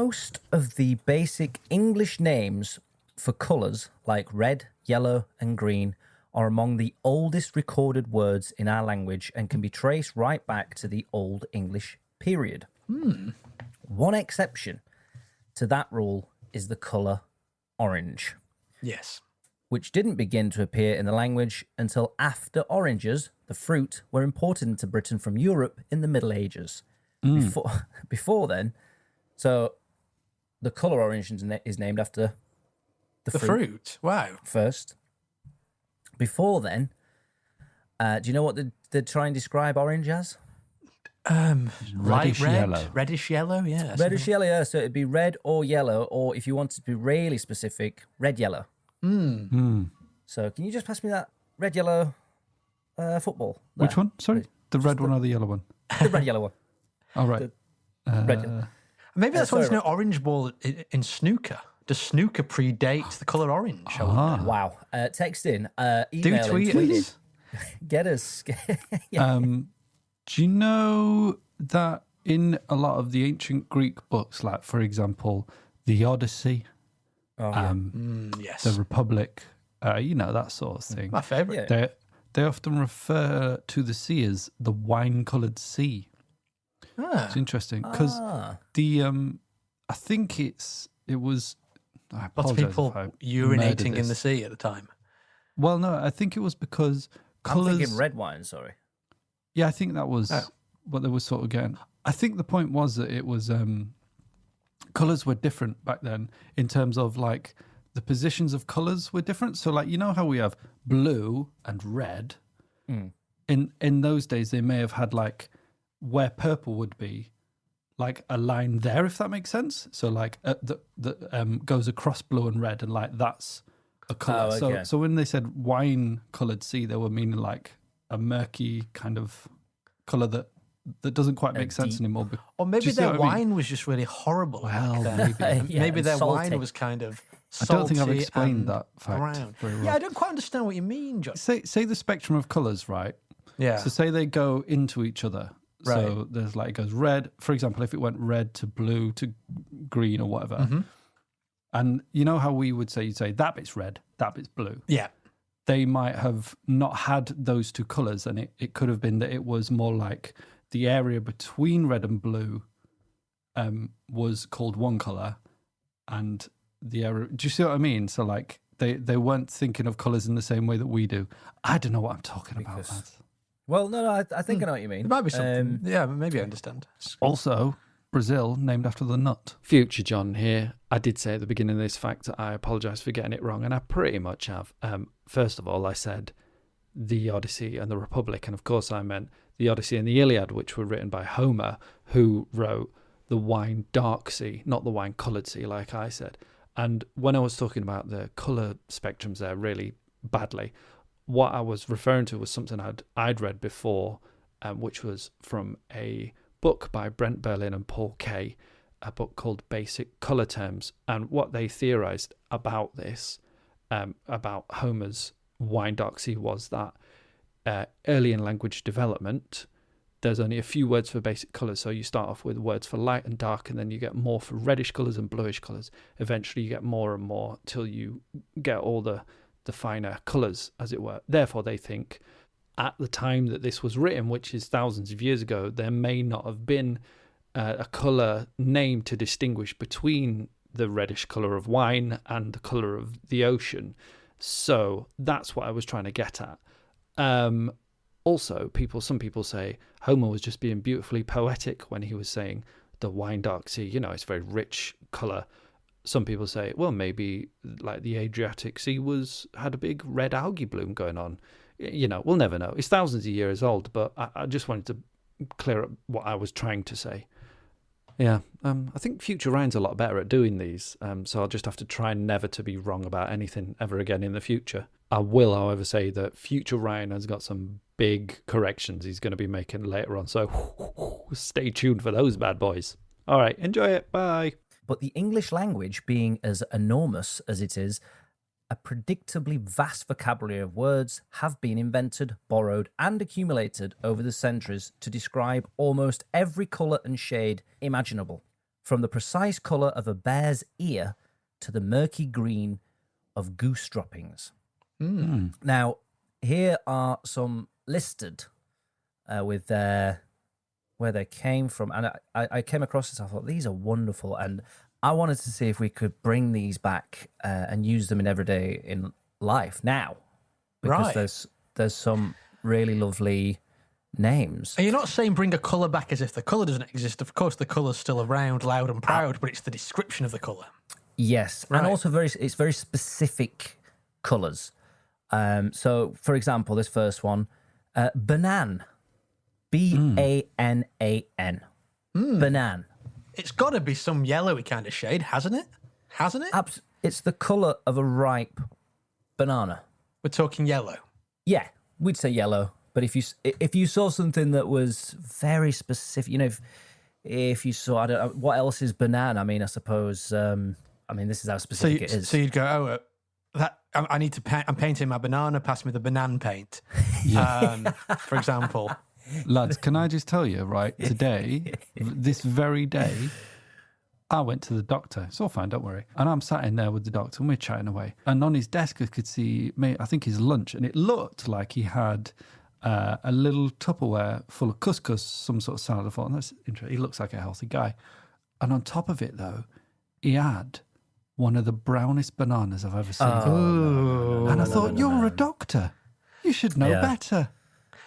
Most of the basic English names for colours like red, yellow, and green are among the oldest recorded words in our language and can be traced right back to the Old English period. One exception to that rule is the colour orange. Yes. Which didn't begin to appear in the language until after oranges, the fruit, were imported into Britain from Europe in the Middle Ages. Before then, so the colour orange is named after the fruit. Wow. First. Before then, do you know what they try and describe orange as? Light red, yellow. reddish yellow, yeah. Reddish yellow, yeah. So it'd be red or yellow, or if you wanted to be really specific, red-yellow. So can you just pass me that red-yellow football? There? Which one? Sorry? The red one or the yellow one? The red-yellow one. All right. Red-yellow. Maybe that's why there's sorry. no orange ball in snooker. Does snooker predate the colour orange? I wonder. Wow. Text in, Do email in, tweet tweet us. in. Get us. Yeah. Do you know that in a lot of the ancient Greek books, like, for example, the Odyssey, Yes. the Republic, that sort of thing, My favourite. Yeah. they often refer to the sea as the wine-coloured sea. It's interesting because I think it was. I Lots of apologise people if I urinating murder in the this. sea at the time. Well, no, I think it was because I'm colours. thinking red wine, sorry. Yeah, I think that was what they were sort of getting. I think the point was that it was colours were different back then in terms of like the positions of colours were different. So like, you know how we have blue and red? In those days, they may have had like where purple would be, like a line there, if that makes sense. So like that goes across blue and red, and like that's a colour. Oh, okay. So when they said wine-coloured sea, they were meaning like a murky kind of colour that doesn't quite make sense deep. anymore. Or Do maybe you see their what I mean? wine was just really horrible. Well, back then. maybe. Yeah, Maybe and their salty. wine was kind of I salty. don't think I've explained and that fact brown. very well. Yeah, I don't quite understand what you mean, John. Say the spectrum of colours, right? Yeah. So say they go into each other. So Right. there's like, it goes red, for example, if it went red to blue to green or whatever. And you know how we would say, you'd say that bit's red, that bit's blue. Yeah. They might have not had those two colours, and it could have been that it was more like the area between red and blue was called one colour, and the area, do you see what I mean? So like they weren't thinking of colours in the same way that we do. I don't know what I'm talking about, lads. Well, no, I think I know what you mean. It might be something. Yeah, maybe I understand. Also, Brazil, named after the nut. Future John here. I did say at the beginning of this fact that I apologise for getting it wrong, and I pretty much have. First of all, I said the Odyssey and the Republic, and of course I meant the Odyssey and the Iliad, which were written by Homer, who wrote the wine dark sea, not the wine coloured sea, like I said. And when I was talking about the colour spectrums there really badly, what I was referring to was something I'd read before, which was from a book by Brent Berlin and Paul Kay, a book called Basic Colour Terms. And what they theorised about this, about Homer's wine dark sea, was that early in language development, there's only a few words for basic colours. So you start off with words for light and dark, and then you get more for reddish colours and bluish colours. Eventually you get more and more till you get all the finer colours, as it were. Therefore, they think at the time that this was written, which is thousands of years ago, there may not have been a colour name to distinguish between the reddish colour of wine and the colour of the ocean. So that's what I was trying to get at. Also, some people say Homer was just being beautifully poetic when he was saying the wine dark sea, it's very rich colour. Some people say, well, maybe like the Adriatic Sea had a big red algae bloom going on. We'll never know. It's thousands of years old, but I just wanted to clear up what I was trying to say. Yeah, I think Future Ryan's a lot better at doing these, so I'll just have to try never to be wrong about anything ever again in the future. I will, however, say that Future Ryan has got some big corrections he's going to be making later on, so stay tuned for those bad boys. All right, enjoy it. Bye. But the English language being as enormous as it is, a predictably vast vocabulary of words have been invented, borrowed, and accumulated over the centuries to describe almost every colour and shade imaginable. from the precise colour of a bear's ear to the murky green of goose droppings. Now, here are some listed with where they came from. And I came across this, I thought, these are wonderful. And I wanted to see if we could bring these back and use them in everyday in life now. Because there's some really lovely names. And you're not saying bring a colour back as if the colour doesn't exist. Of course, the colour's still around, loud and proud, but it's the description of the colour. Yes, Right. and also it's very specific colours. So, for example, this first one, banan, B-A-N-A-N, banan. It's got to be some yellowy kind of shade, hasn't it? Hasn't it? It's the colour of a ripe banana. We're talking yellow. Yeah, we'd say yellow. But if you saw something that was very specific, you know, if you saw, I don't know, what else is banana? I mean, I suppose, this is how specific it is. So you'd go, I need to paint. I'm painting my banana. Pass me the banana paint. For example. Lads, can I just tell you, right, today, this very day, I went to the doctor. It's all fine, don't worry. And I'm sat in there with the doctor and we're chatting away. And on his desk, I could see, I think his lunch. And it looked like he had a little Tupperware full of couscous, some sort of salad. I thought, that's interesting. He looks like a healthy guy. And on top of it, though, he had one of the brownest bananas I've ever seen. And I thought, you're a doctor. You should know better.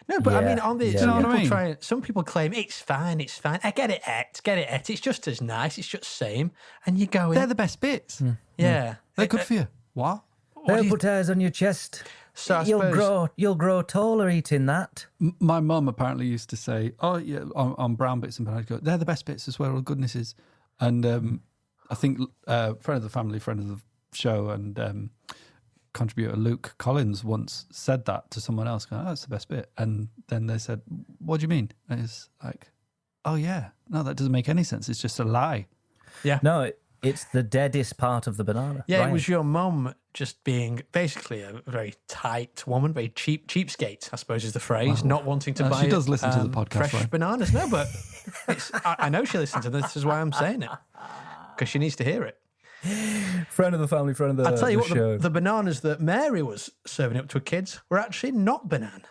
No, but I mean, on the you know what I mean? Some people claim it's fine. I get it, it's just as nice. It's just same. And you go in. They're the best bits. Yeah, They're good for you. What? They'll put hairs on your chest. So I suppose You'll grow taller eating that. My mum apparently used to say, "Oh yeah, on brown bits and bananas, go, they're the best bits. That's where all goodness is." And I think friend of the family, friend of the show, and contributor Luke Collins once said that to someone else. Going, "Oh, that's the best bit." And then they said, "What do you mean?" And it's like, "Oh yeah, no, that doesn't make any sense. It's just a lie." Yeah, no, it's the deadest part of the banana. Yeah, Ryan. It was your mum just being basically a very tight woman, very cheapskate, I suppose is the phrase, not wanting to buy. She does listen to the podcast, fresh right? bananas. No, but I know she listens to this. This is why I'm saying it, because she needs to hear it. Friend of the family, friend of the I'll tell you what, show. the bananas that Mary was serving up to her kids were actually not banana.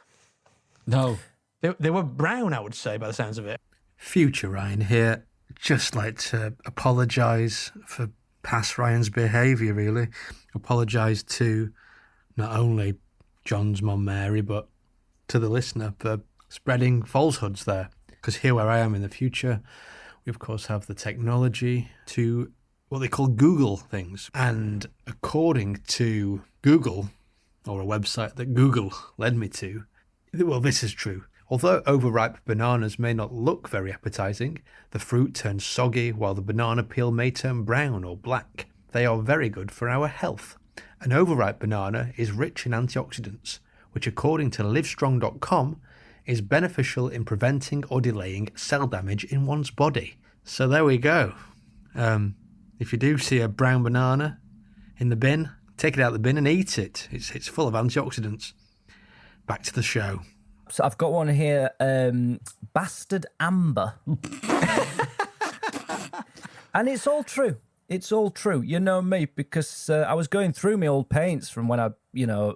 No. They were brown, I would say, by the sounds of it. Future Ryan here. Just like to apologise for past Ryan's behaviour, really. Apologise to not only John's mum Mary, but to the listener for spreading falsehoods there. Because here where I am in the future, we of course have the technology to what they call Google things. And according to Google, or a website that Google led me to, well, this is true. Although overripe bananas may not look very appetising, the fruit turns soggy while the banana peel may turn brown or black. They are very good for our health. An overripe banana is rich in antioxidants, which according to livestrong.com is beneficial in preventing or delaying cell damage in one's body. So there we go. If you do see a brown banana in the bin, take it out of the bin and eat it. It's full of antioxidants. Back to the show. So I've got one here, Bastard Amber. And it's all true. It's all true. You know me, because I was going through my old paints from when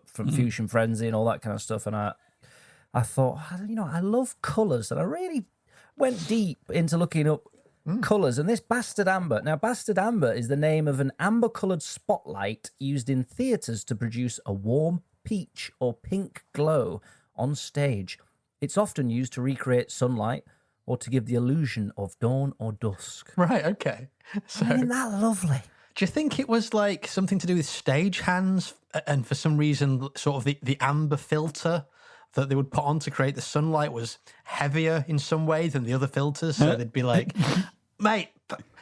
from Fusion Frenzy and all that kind of stuff. And I thought, I love colours. And I really went deep into looking up colours. And this Bastard Amber. Now, Bastard Amber is the name of an amber-coloured spotlight used in theatres to produce a warm peach or pink glow on stage. It's often used to recreate sunlight or to give the illusion of dawn or dusk. Right, okay. So, Isn't that lovely? do you think it was like something to do with stage hands and for some reason sort of the amber filter that they would put on to create the sunlight was heavier in some way than the other filters? So they'd be like, mate,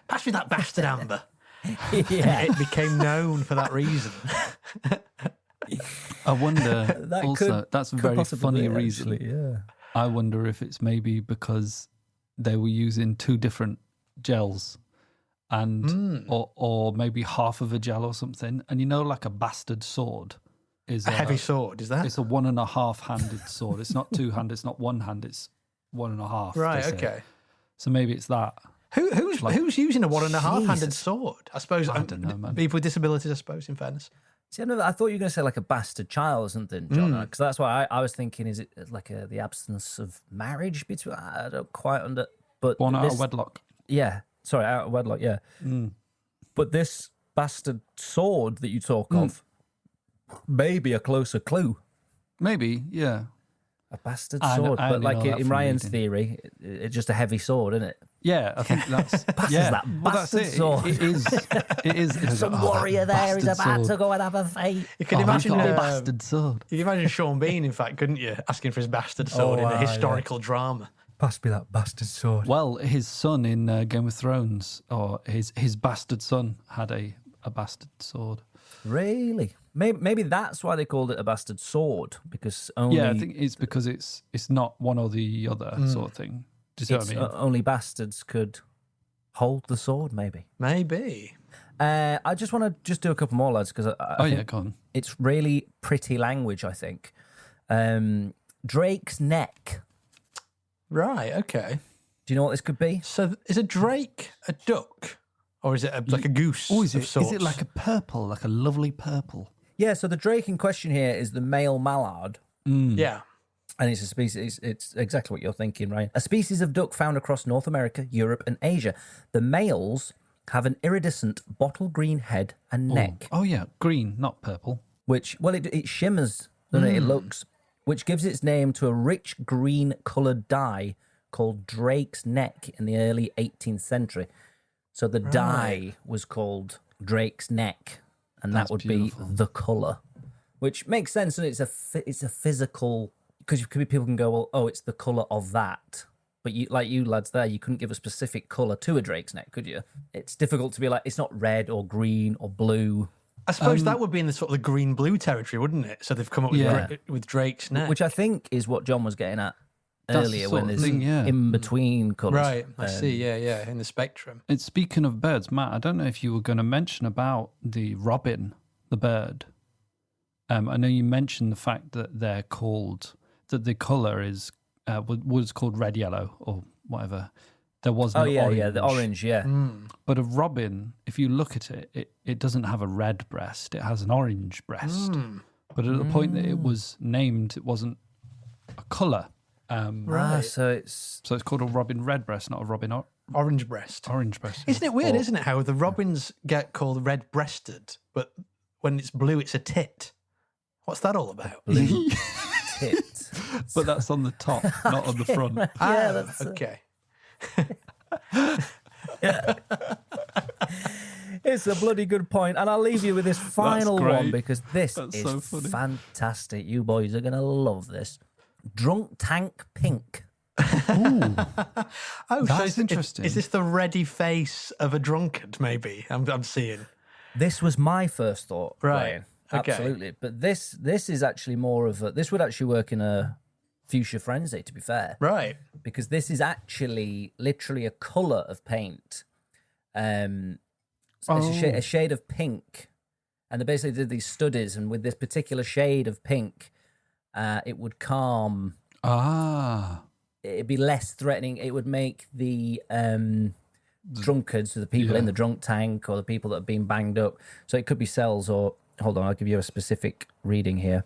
pass me that bastard amber. Yeah. It became known for that reason. I wonder That also, that's a very possibly funny be, reason. actually, yeah. I wonder if it's maybe because they were using two different gels and or maybe half of a gel or something. And like a bastard sword is A heavy sword, is that? It's a 1.5 handed sword. It's not 2 hand, it's not one hand, it's 1.5. Right, they say. okay. So maybe it's that. Who's using a 1.5-handed Jesus. sword? I suppose I don't know, man. people with disabilities. I suppose, in fairness. See, I thought you were going to say like a bastard child or something, John, because that's why I was thinking. Is it like the absence of marriage between? I don't quite but Born out this- of wedlock. Yeah, sorry, out of wedlock. Yeah, but this bastard sword that you talk of may be a closer clue. Maybe, yeah. A bastard I sword, but only like know that in from Ryan's reading. theory, it's just a heavy sword, isn't it? Yeah, I think that's yeah. that Well, that's bastard it. sword. It is. It is. It's Some like, oh, that warrior there is bastard about to sword. go and have a fight. You can Oh, he's imagine got a bastard sword. You can imagine Sean Bean, in fact, couldn't you, asking for his bastard sword in a wow, historical drama. Pass me that bastard sword. Well, his son in Game of Thrones, or his bastard son, had a bastard sword. Really? Maybe that's why they called it a bastard sword, because only Yeah, I think it's because it's not one or the other sort of thing. Do you see what I mean? only bastards could hold the sword. Maybe. Maybe. I just want to do a couple more, lads, because I think go on. it's really pretty language. I think Drake's neck. Right, okay. Do you know what this could be? So is a drake a duck? Or is it like a goose? Oh, is of it? Is sorts? it like a purple, like a lovely purple? Yeah. So the drake in question here is the male mallard. Yeah. And it's a species, it's exactly what you're thinking, Ryan. A species of duck found across North America, Europe, and Asia. The males have an iridescent bottle green head and neck, Oh yeah, green, not purple. which, well, it shimmers, doesn't it? It looks, which gives its name to a rich green coloured dye called Drake's neck in the early 18th century. So the dye was called Drake's neck, and That's that would beautiful. be the colour, which makes sense. And it's a physical, because people can go, well, oh, it's the colour of that. But you, like you lads there, you couldn't give a specific colour to a drake's neck, could you? It's difficult to be like, it's not red or green or blue, I suppose that would be in the sort of the green-blue territory, wouldn't it? So they've come up with, Yeah. with Drake's neck. which I think is what John was getting at That's the earlier sort when of there's thing, yeah. in between colours. Right, I see, yeah, in the spectrum. And speaking of birds, Matt, I don't know if you were going to mention about the robin, the bird. I know you mentioned the fact that they're called, that the colour is was called red, yellow, or whatever. There was no Oh, yeah, orange. yeah, the orange, yeah. But a robin, if you look at it, it doesn't have a red breast. It has an orange breast. But at the point that it was named, it wasn't a colour. Right. So it's So it's called a robin redbreast, not a robin Orange breast. orange breast. Isn't it weird, isn't it, how the robins get called red-breasted, but when it's blue, it's a tit? What's that all about? blue tit. But that's on the top, not on the front. Yeah, that's okay. it's a bloody good point. And I'll leave you with this final great. one because this That's is so funny. fantastic. You boys are going to love this. Drunk tank pink. Oh, That's interesting. Is this the ready face of a drunkard, maybe? I'm seeing. This was my first thought. Right. Ryan. Okay. Absolutely. But this is actually more of a, this would actually work in a fuchsia frenzy, to be fair. Right. Because this is actually literally a colour of paint. It's a shade of pink. And they basically did these studies, and with this particular shade of pink, it would calm, it'd be less threatening. It would make the drunkards, so the people in the drunk tank or the people that have been banged up. So it could be cells or, hold on, I'll give you a specific reading here.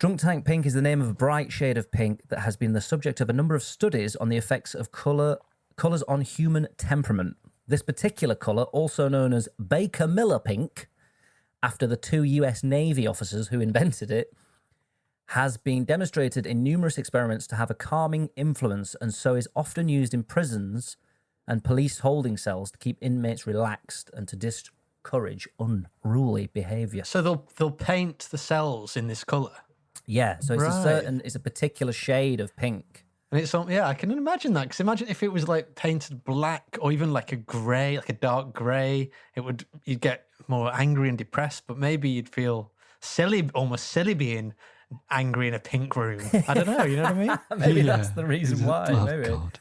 Drunk tank pink is the name of a bright shade of pink that has been the subject of a number of studies on the effects of colours on human temperament. This particular colour, also known as Baker Miller pink, after the 2 US Navy officers who invented it, has been demonstrated in numerous experiments to have a calming influence, and so is often used in prisons and police holding cells to keep inmates relaxed and to discourage unruly behaviour. So they'll paint the cells in this colour. Yeah, so it's Right. it's a particular shade of pink. And it's yeah, I can imagine that, because imagine if it was like painted black or even like a grey, like a dark grey, you'd get more angry and depressed, but maybe you'd feel silly, almost silly being angry in a pink room. I don't know, you know what I mean? Maybe that's the reason why. Oh, maybe. God.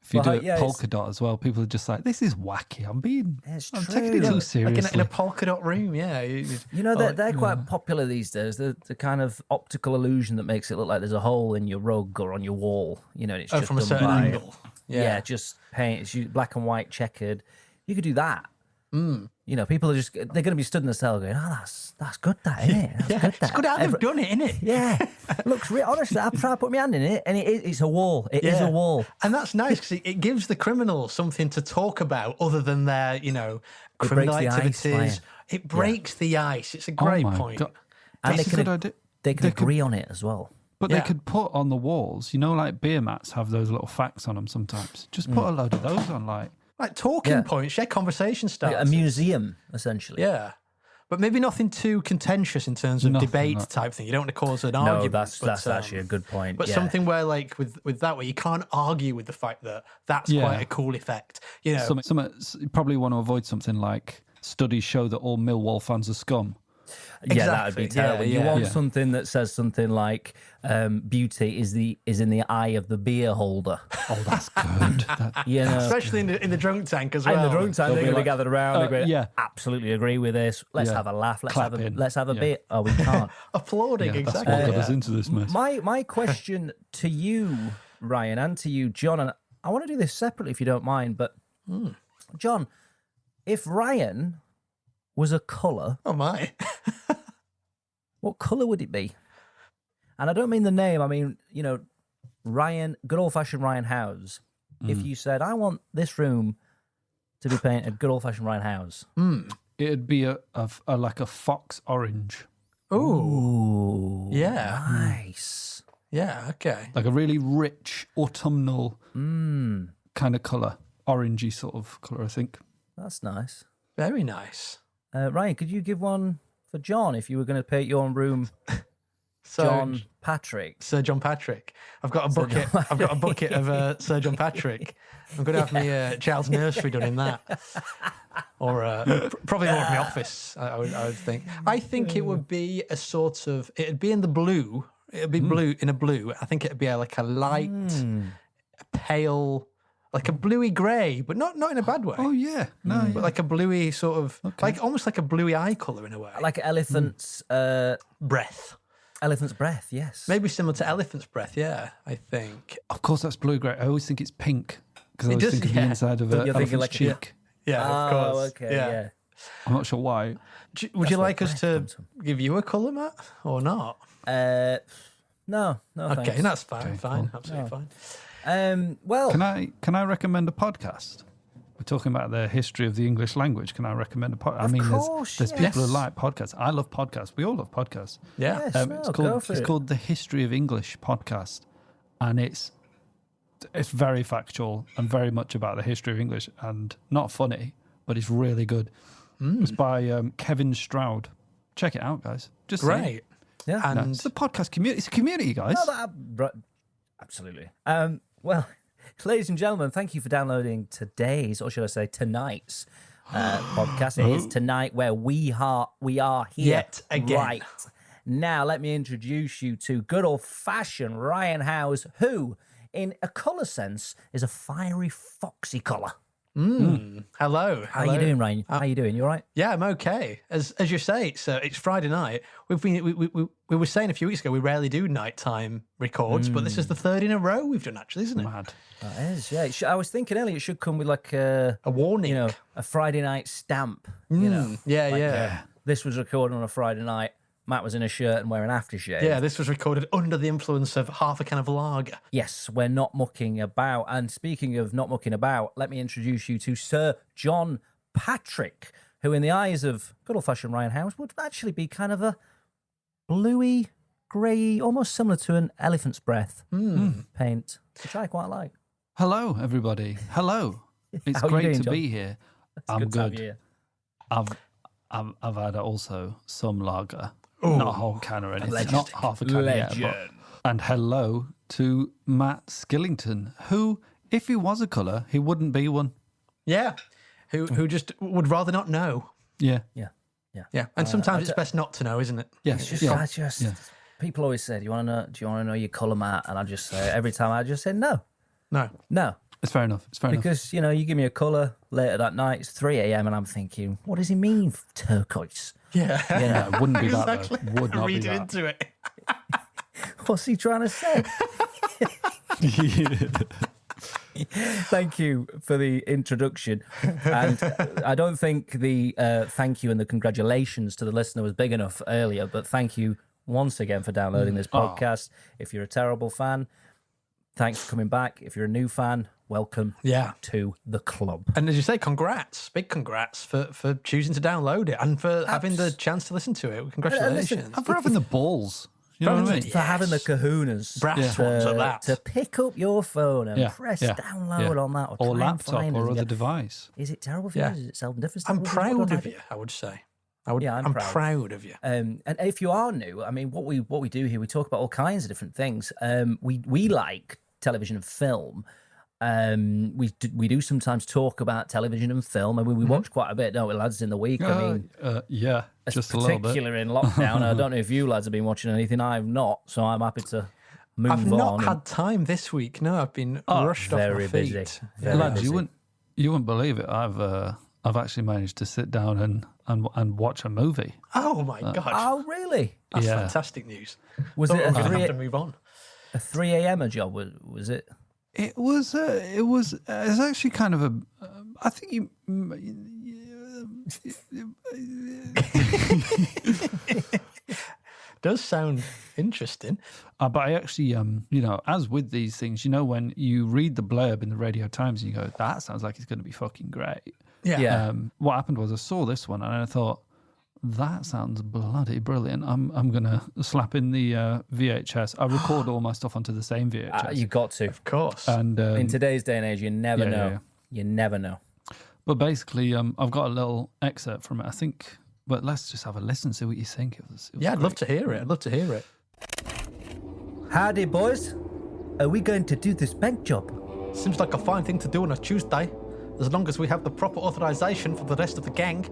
If you Well, do it yeah, polka dot as well, people are just like, this is wacky. I'm It's taking it true. too Like seriously. in a polka dot room, yeah. You know, they're quite popular these days. The kind of optical illusion that makes it look like there's a hole in your rug or on your wall. You know, and it's just from a done certain by angle. Yeah. just paint. It's black and white checkered. You could do that. You know, people are they're going to be stood in the cell going, "Oh, that's good, that, isn't it? That's good, that." It's good how they've done it, isn't it? Yeah, looks real. Honestly, I've tried to put my hand in it, and it's a wall. It is a wall. And that's nice because it gives the criminals something to talk about other than their, criminal breaks the ice, activities. Ryan. It breaks the ice. It's a great point. God. And That's a good idea. they can agree on it as well. But Yeah. they could put on the walls, like beer mats have those little facts on them sometimes. Just put a load of those on, like. Like talking points, share conversation starters. A museum, essentially. Yeah. But maybe nothing too contentious in terms of Nothing debate like- type thing. You don't want to cause an No, argument. that's actually a good point. But yeah. something where, like, with that, where you can't argue with the fact that that's Yeah. quite a cool effect. You know, You probably want to avoid something like studies show that all Millwall fans are scum. Yeah, that would be Exactly. terrible. Yeah, You want yeah. something that says something like beauty is in the eye of the beer holder. Oh, that's good. You know, especially in the drunk tank as well. in the drunk time, They'll they're be going to like, gather around. They're going, yeah. absolutely agree with this. Let's Yeah. have a laugh. Let's Clapping. have a Yeah. beer. Oh, we can't. Applauding, Yeah, that's exactly. what got Yeah. us into this mess. My question to you, Ryan, and to you, John, and I want to do this separately if you don't mind, but John, if Ryan was a colour, Oh, my. what colour would it be? And I don't mean the name, I mean, Ryan, good old-fashioned Ryan Howes. If you said, I want this room to be painted good old-fashioned Ryan Howes. It'd be a like a fox orange, Ooh. Ooh. Yeah. Nice. Yeah, okay. like a really rich autumnal kind of colour, orangey sort of colour, I think. That's nice. Very nice. Ryan, could you give one for John if you were going to paint your own room So, John Patrick? Sir John Patrick. I've got a bucket. I've got a bucket of Sir John Patrick. I'm going to have my child's nursery done in that, or probably more of my office. I would think. I think it would be a sort of. It'd be in the blue. It'd be blue in a blue. I think it'd be like a light, pale, like a bluey grey, but not in a bad way. Oh yeah, no, But like a bluey sort of, like almost like a bluey eye colour in a way. Like elephant's breath. elephant's breath, yes. Maybe similar to elephant's breath, yeah, I think. of course that's blue grey. I always think it's pink because I It always does, think of yeah. the inside of You're an thinking elephant's like- cheek. Yeah, Oh, of course. okay, yeah. I'm not sure why. Would you where like us breath to comes from. give you a colour, Matt, or not? No, Okay, thanks. that's fine, Okay, fine, cool. absolutely fine. Well, Can I recommend a podcast? We're talking about the history of the English language. Can I recommend a podcast? I mean, course, there's people who yes. like podcasts. I love podcasts. We all love podcasts. Yeah. yes, It's go for it's it. called the History of English podcast, and it's very factual and very much about the history of English, and not funny, but it's really good. It's by Kevin Stroud. Check it out, guys. Just saying. Great. Yeah. And It's a podcast community. It's a community, guys. Absolutely. Well, ladies and gentlemen, thank you for downloading today's, or should I say tonight's podcast. It is tonight where we are here Yet again. right now. Let me introduce you to good old-fashioned Ryan Howes, who, in a colour sense, is a fiery, foxy colour. hello. How are you doing, Ryan? How are you doing? You all right? Yeah, I'm okay. As you say, it's Friday night. We were saying a few weeks ago we rarely do nighttime records, but this is the third in a row we've done, actually, isn't it? Mad. That is, yeah. I was thinking earlier it should come with like a warning. a Friday night stamp. You know, Yeah, like, yeah. this was recorded on a Friday night. Matt was in a shirt and wearing aftershave. Yeah, this was recorded under the influence of half a can of lager. Yes, we're not mucking about. And speaking of not mucking about, let me introduce you to Sir John Patrick, who in the eyes of good old-fashioned Ryan Howes would actually be kind of a bluey, grey, almost similar to an elephant's breath paint, which I quite like. Hello, everybody. Hello. It's How you great doing, to John? be here. I'm Good to have good. you here. I've had also some lager, not a whole can or anything, Legend. not half a can yet. And hello to Matt Skillington, who, if he was a colour, he wouldn't be one. Yeah, who just would rather not know. Yeah. Yeah. Yeah, and sometimes it's best not to know, isn't it? Yeah. It's just, yeah. people always say, do you want to know your colour, Matt? And I just say, every time I just say, no. No. It's fair enough. It's fair enough. Because, you give me a colour later that night, it's 3 a.m. and I'm thinking, what does he mean, turquoise? Yeah. Yeah, it wouldn't be that Exactly. though. Would not be Read it that. into it. What's he trying to say? Thank you for the introduction. And I don't think the thank you and the congratulations to the listener was big enough earlier, but thank you once again for downloading this podcast. If you're a terrible fan, thanks for coming back. If you're a new fan, welcome to the club. And as you say, congrats, big congrats for choosing to download it and for having the chance to listen to it. Congratulations. And for having the balls. You know what I mean? For having the kahunas Brass ones at that. to pick up your phone and press download on that or try and laptop find or it. other device. Is it terrible for you? Is it self-defense? I'm proud of you, I would say. I'm proud of you. And if you are new, I mean, what we do here, we talk about all kinds of different things. We like television and film. We do sometimes talk about television and film. I mean, we watch quite a bit, don't we, lads, in the week? I mean, just a little bit. Particularly in lockdown. I don't know if you lads have been watching anything. I've not, so I'm happy to move on. I've not had time this week. No, I've been rushed off my feet. Busy. Lads, you wouldn't believe it. I've actually managed to sit down and watch a movie. Oh my god! Oh really? That's fantastic news. Was it I'm gonna have to move on. a 3 a.m. job? Was it? It was actually kind of a. I think you. Does sound interesting. But I actually, as with these things, when you read the blurb in the Radio Times and you go, that sounds like it's going to be fucking great. Yeah. What happened was I saw this one and I thought, that sounds bloody brilliant. I'm going to slap in the VHS. I record all my stuff onto the same VHS. You got to. Of course. And in today's day and age, you never know. Yeah. You never know. But basically, I've got a little excerpt from it, I think. But let's just have a listen, see what you think. It was I'd love to hear it. Howdy, boys. Are we going to do this bank job? Seems like a fine thing to do on a Tuesday, as long as we have the proper authorization for the rest of the gang.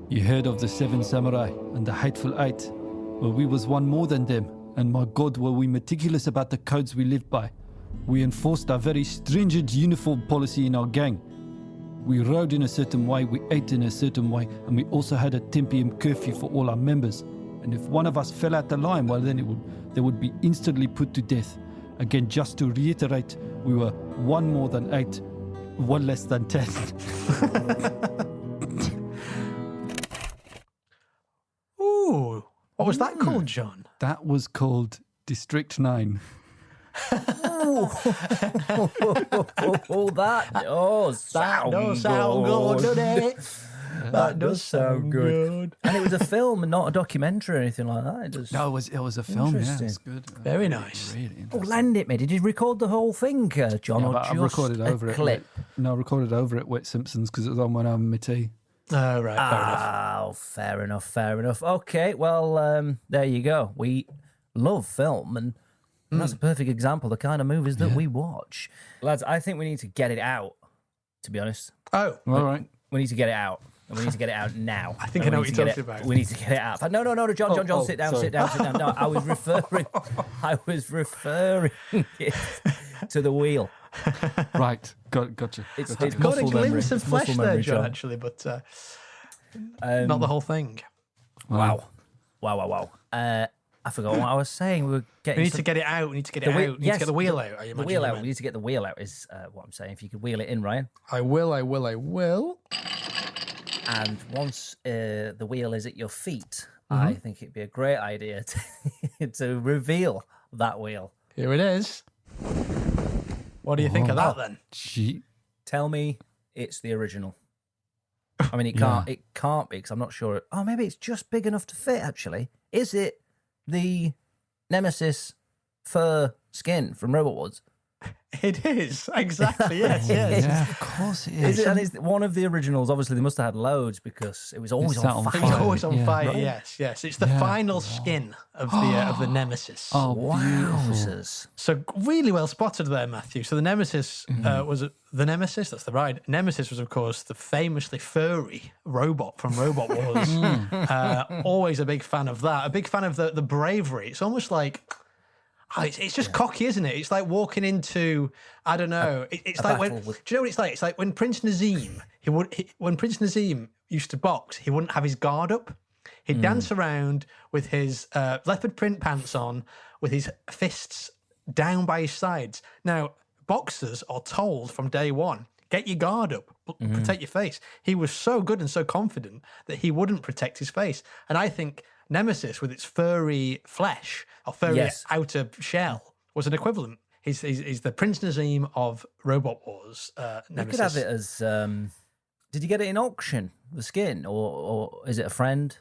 You heard of the 7 Samurai and the Hateful Eight? Well, we was one more than them, and my God, were we meticulous about the codes we lived by. We enforced a very stringent uniform policy in our gang. We rode in a certain way, we ate in a certain way, and we also had a 10 p.m. curfew for all our members. And if one of us fell out the line, well, then they would be instantly put to death. Again, just to reiterate, we were 1 more than 8, 1 less than 10. Ooh, what was that called, John? That was called District 9. That does sound good, doesn't it? That does sound good. And it was a film and not a documentary or anything like that. No, it was a film. Yeah, it's good. Very nice. Really lend it me. Did you record the whole thing, John? Yeah, or but just I recorded over it. clip? I recorded over it with Simpsons because it was on when I'm having my tea. Oh, right. Fair enough. Oh, fair enough. Okay, well, there you go. We love film, and that's a perfect example of the kind of movies that we watch. Lads, I think we need to get it out, to be honest. Oh, all right. We need to get it out. And we need to get it out now. I think I know what you're talking about. We need to get it out. No, John, sit down. No, I was referring it to the wheel. Right, gotcha. It's got a muscle glimpse memory. of flesh Muscle there, memory, John, actually, but not the whole thing. Wow. I forgot what I was saying. We were getting. We need to get it out. We need to get it out. We need to get the wheel out. The wheel out. We need to get the wheel out. Is what I'm saying. If you could wheel it in, Ryan. I will. And once the wheel is at your feet, I think it'd be a great idea to reveal that wheel. Here it is. What do you think of that then? Gee. Tell me it's the original. I mean, it can't be because I'm not sure. Oh, maybe it's just big enough to fit. Actually, is it the Nemesis fur skin from Robot Wars? It is exactly yes. Yeah, of course it is. And it's one of the originals. Obviously, they must have had loads because it was always on fire. It was always on fire. Right? Yes. It's the final skin of the Nemesis. Oh, Wowzers! So really well spotted there, Matthew. So the Nemesis was the Nemesis. That's the right. Nemesis was, of course, the famously furry robot from Robot Wars. Always a big fan of that. A big fan of the bravery. It's almost like. Oh, it's just cocky, isn't it? It's like walking into, I don't know. It's like when, do you know what it's like? It's like when Prince Nazim, when Prince Nazim used to box, he wouldn't have his guard up. He'd dance around with his leopard print pants on, with his fists down by his sides. Now, boxers are told from day one, get your guard up, protect your face. He was so good and so confident that he wouldn't protect his face. And I think Nemesis, with its furry flesh or furry outer shell, was an equivalent. He's the Prince Nazim of Robot Wars. Nemesis. You could have it as. Did you get it in auction, the skin, or is it a friend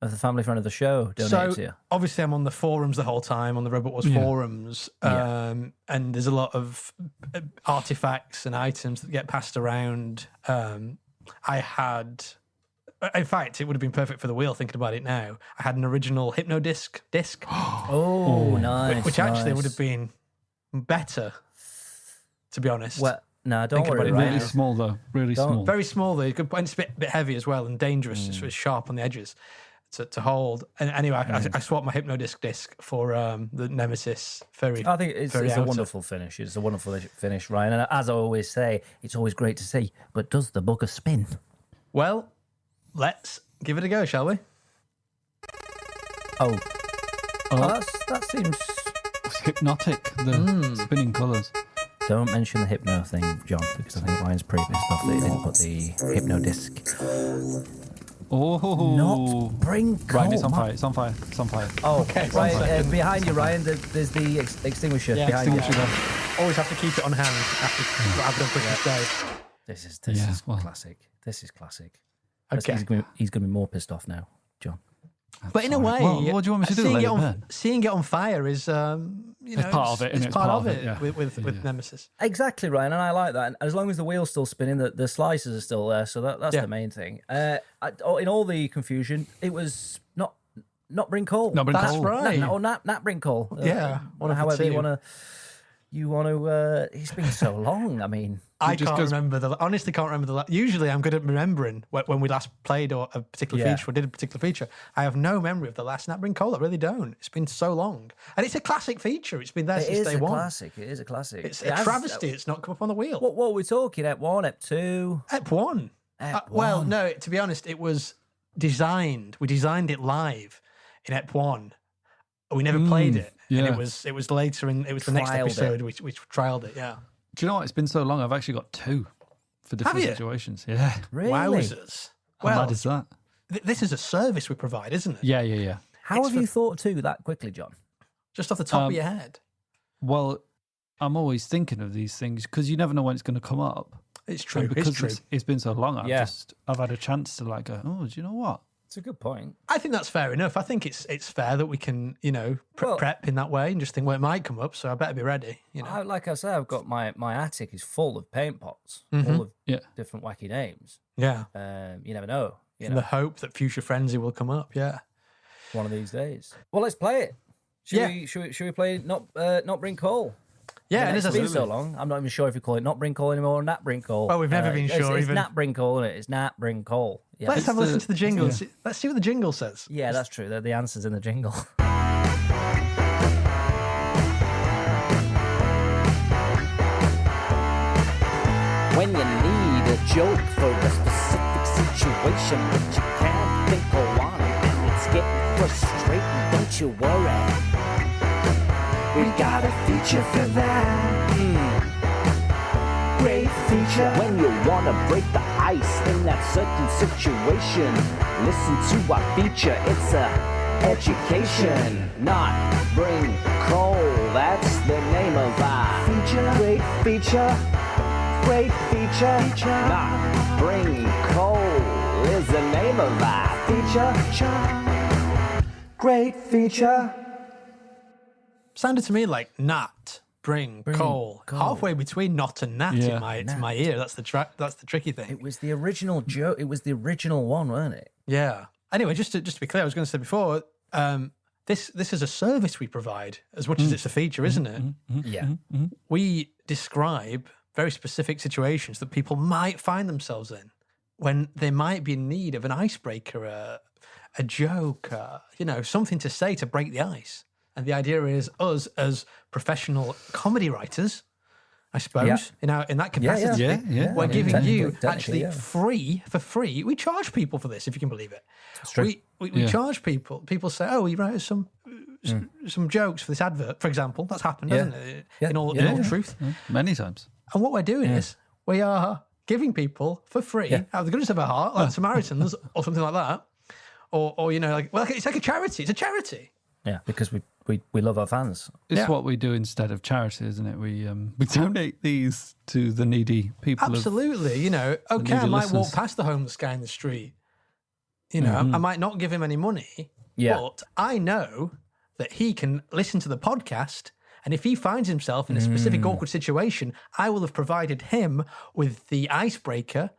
of the family friend of the show donated to you? Obviously, I'm on the forums the whole time, on the Robot Wars forums, and there's a lot of artifacts and items that get passed around. I had, in fact, it would have been perfect for the wheel. Thinking about it now, I had an original Hypno disc. Oh, nice. Which actually would have been better, to be honest. Well, no, don't worry. Really small though, really small. Very small though. And it's a bit heavy as well and dangerous. It's really sharp on the edges to hold. And anyway, I swapped my Hypno disc for the Nemesis furry. I think it's a wonderful finish. It's a wonderful finish, Ryan. And as I always say, it's always great to see. But does the bugger spin? Well, let's give it a go, shall we? Oh, that seems It's hypnotic. The spinning colours. Don't mention the hypno thing, John, because I think Ryan's pretty pissed off that he didn't put the hypno disc. Oh, Not bring coal. Ryan, it's on fire. It's on fire. It's on fire. Oh, okay. Right, behind you, Ryan, there's the extinguisher behind you. Always have to keep it on hand after Christmas Day. This is classic. This is classic. Okay. He's going to be more pissed off now, John. But in a way, what do you want me to do? Seeing it on fire is, it's part of it. It's part of it with Nemesis. Exactly, Ryan, and I like that. And as long as the wheel's still spinning, the slices are still there, so that's the main thing. In all the confusion, it was not bring coal. Not bring That's coal. right. Or not bring coal. However you want to. It's been so long. I mean, I honestly can't remember usually I'm good at remembering when we last played or a particular feature or did a particular feature. I have no memory of the last Nat Bring Coal. I really don't. It's been so long. And it's a classic feature. It's been there since day one. It is a classic. It's a travesty. It's not come up on the wheel. What were we talking? Ep 1, Ep 2? Ep 1. Well, no, to be honest, it was designed. We designed it live in Ep 1. We never played it. Yeah. And it was later it was the next episode we trialed it, yeah. Do you know what? It's been so long, I've actually got 2 for different situations. Yeah. Really? Wowzers. How mad is that? This is a service we provide, isn't it? Yeah. How have you thought 2 that quickly, John? Just off the top of your head. Well, I'm always thinking of these things because you never know when it's going to come up. It's true. And because it's true. It's been so long, I've had a chance to go, oh, do you know what? It's a good point. I think that's fair enough. I think it's fair that we can, prep in that way and just think, well, it might come up, so I better be ready. Like I say, I've got my attic is full of paint pots, all of different wacky names. Yeah. You never know. In the hope that Fuchsia Frenzy will come up, yeah. One of these days. Well, let's play it. Should we play Not Bring Coal? Yeah, and it's been so long. I'm not even sure if you call it Not Bring Coal anymore or Nat Bring Coal. Well, we've never been sure. It's Nat Bring Coal, isn't it? It's Nat Bring Coal. Yeah. Let's have a listen to the jingle. Yeah. Let's see what the jingle says. Yeah, that's true. The answer's in the jingle. When you need a joke for a specific situation, but you can't think of one and it's getting frustrating, don't you worry. We got a feature for that. Great feature. When you wanna break the ice in that certain situation, listen to our feature. It's a education, not bring coal. That's the name of our feature. Great feature. Great feature. Not bring coal is the name of our feature. Great feature. Sounded to me like Nat Bring Coal. Halfway between not and Nat in my ear. That's the tricky thing. It was the original joke. It was the original one, wasn't it? Yeah. Anyway, just to be clear, I was going to say before, this is a service we provide as much as it's a feature, isn't it? Yeah. We describe very specific situations that people might find themselves in when they might be in need of an icebreaker, a joke, something to say to break the ice. And the idea is us as professional comedy writers, I suppose, in that capacity, we're giving you actually for free. We charge people for this, if you can believe it. It's true. We charge people. People say, "Oh, you write us some some jokes for this advert, for example. That's happened, Yeah. hasn't it? Yeah. In all Yeah. truth. Yeah, many times. And what we're doing is we are giving people for free, out of the goodness of our heart, like Samaritans or something like that. Or it's like a charity. It's a charity. Yeah, because we love our fans. It's what we do instead of charity, isn't it? We donate these to the needy people. Absolutely. Okay, I needy might listeners. walk past the homeless guy in the street. I might not give him any money. Yeah. But I know that he can listen to the podcast. And if he finds himself in a specific awkward situation, I will have provided him with the icebreaker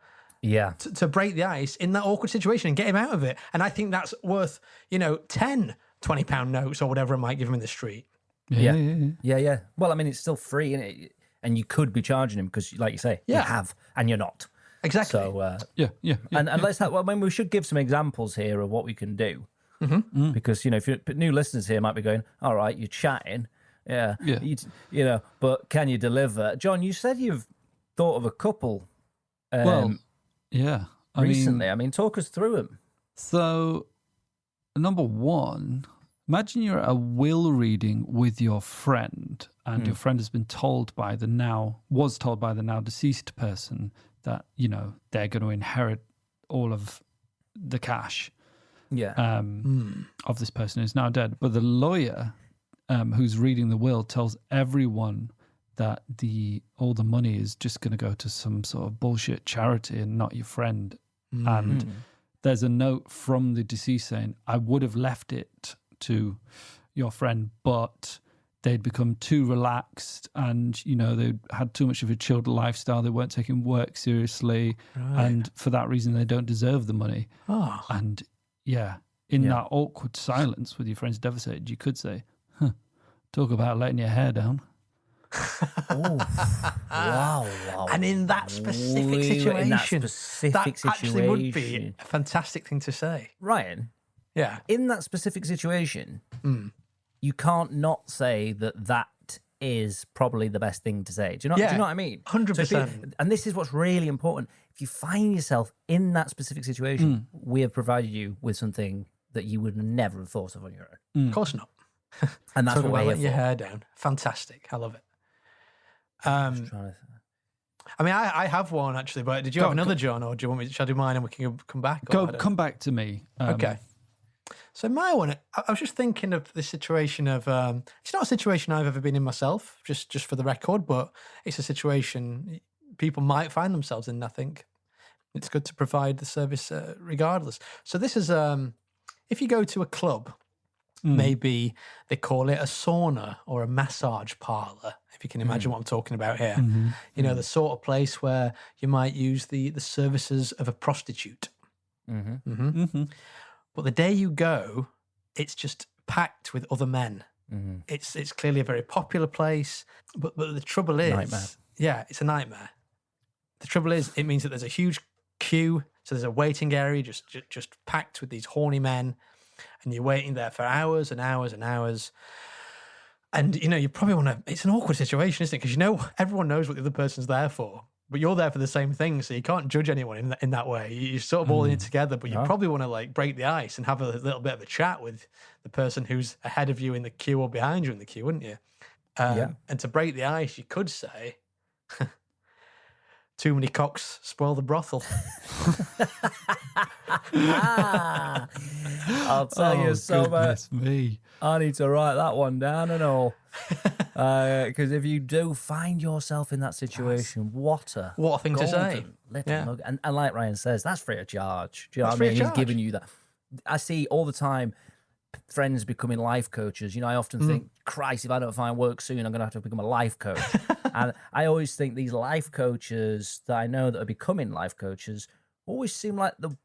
Yeah. to break the ice in that awkward situation and get him out of it. And I think that's worth, 10 £20 notes or whatever I might give him in the street. Yeah. Well, I mean, it's still free, innit? And you could be charging him because, like you say, you have, and you're not. Exactly. So, Yeah. and let's have, we should give some examples here of what we can do. Because, if you're new listeners here might be going, all right, you're chatting. Yeah. But can you deliver? John, you said you've thought of a couple recently. I mean, talk us through them. So, number one, imagine you're at a will reading with your friend, and your friend has been told by the now deceased person that, they're going to inherit all of the cash of this person who's now dead. But the lawyer who's reading the will tells everyone that all the money is just going to go to some sort of bullshit charity and not your friend. And there's a note from the deceased saying, I would have left it to your friend, but they'd become too relaxed and, they had too much of a chilled lifestyle. They weren't taking work seriously. Right. And for that reason, they don't deserve the money. Oh. And that awkward silence with your friends devastated, you could say, talk about letting your hair down. Wow. And in that specific situation, that actually would be a fantastic thing to say. Ryan, in that specific situation, you can't not say that is probably the best thing to say. Do you know what I mean? 100%. And this is what's really important. If you find yourself in that specific situation, we have provided you with something that you would never have thought of on your own. Of course not. And that's what we're letting here your for. hair down. Fantastic. I love it. I mean, I have one actually, but did you have another, John, or do you want me? Shall I do mine and we can come back? Come back to me. Okay. So my one, I was just thinking of the situation of. It's not a situation I've ever been in myself, just for the record, but it's a situation people might find themselves in. I think it's good to provide the service regardless. So this is if you go to a club. Maybe they call it a sauna or a massage parlour, if you can imagine what I'm talking about here. The sort of place where you might use the services of a prostitute. But the day you go, it's just packed with other men. It's clearly a very popular place, but the trouble is... Nightmare. It's a nightmare. The trouble is, it means that there's a huge queue, so there's a waiting area just packed with these horny men. And you're waiting there for hours and hours and hours. And, you probably want to... It's an awkward situation, isn't it? Because, everyone knows what the other person's there for. But you're there for the same thing, so you can't judge anyone in that way. You're sort of all in it together, but you probably want to, break the ice and have a little bit of a chat with the person who's ahead of you in the queue or behind you in the queue, wouldn't you? And to break the ice, you could say... Too many cocks spoil the brothel. I'll tell you so much. Me. I need to write that one down and all. Because if you do find yourself in that situation, what a thing to say. Little mug. And like Ryan says, that's free of charge. Do you know what I mean? He's giving you that. I see all the time friends becoming life coaches. I often think, Christ, if I don't find work soon, I'm going to have to become a life coach. And I always think these life coaches that I know that are becoming life coaches always seem like the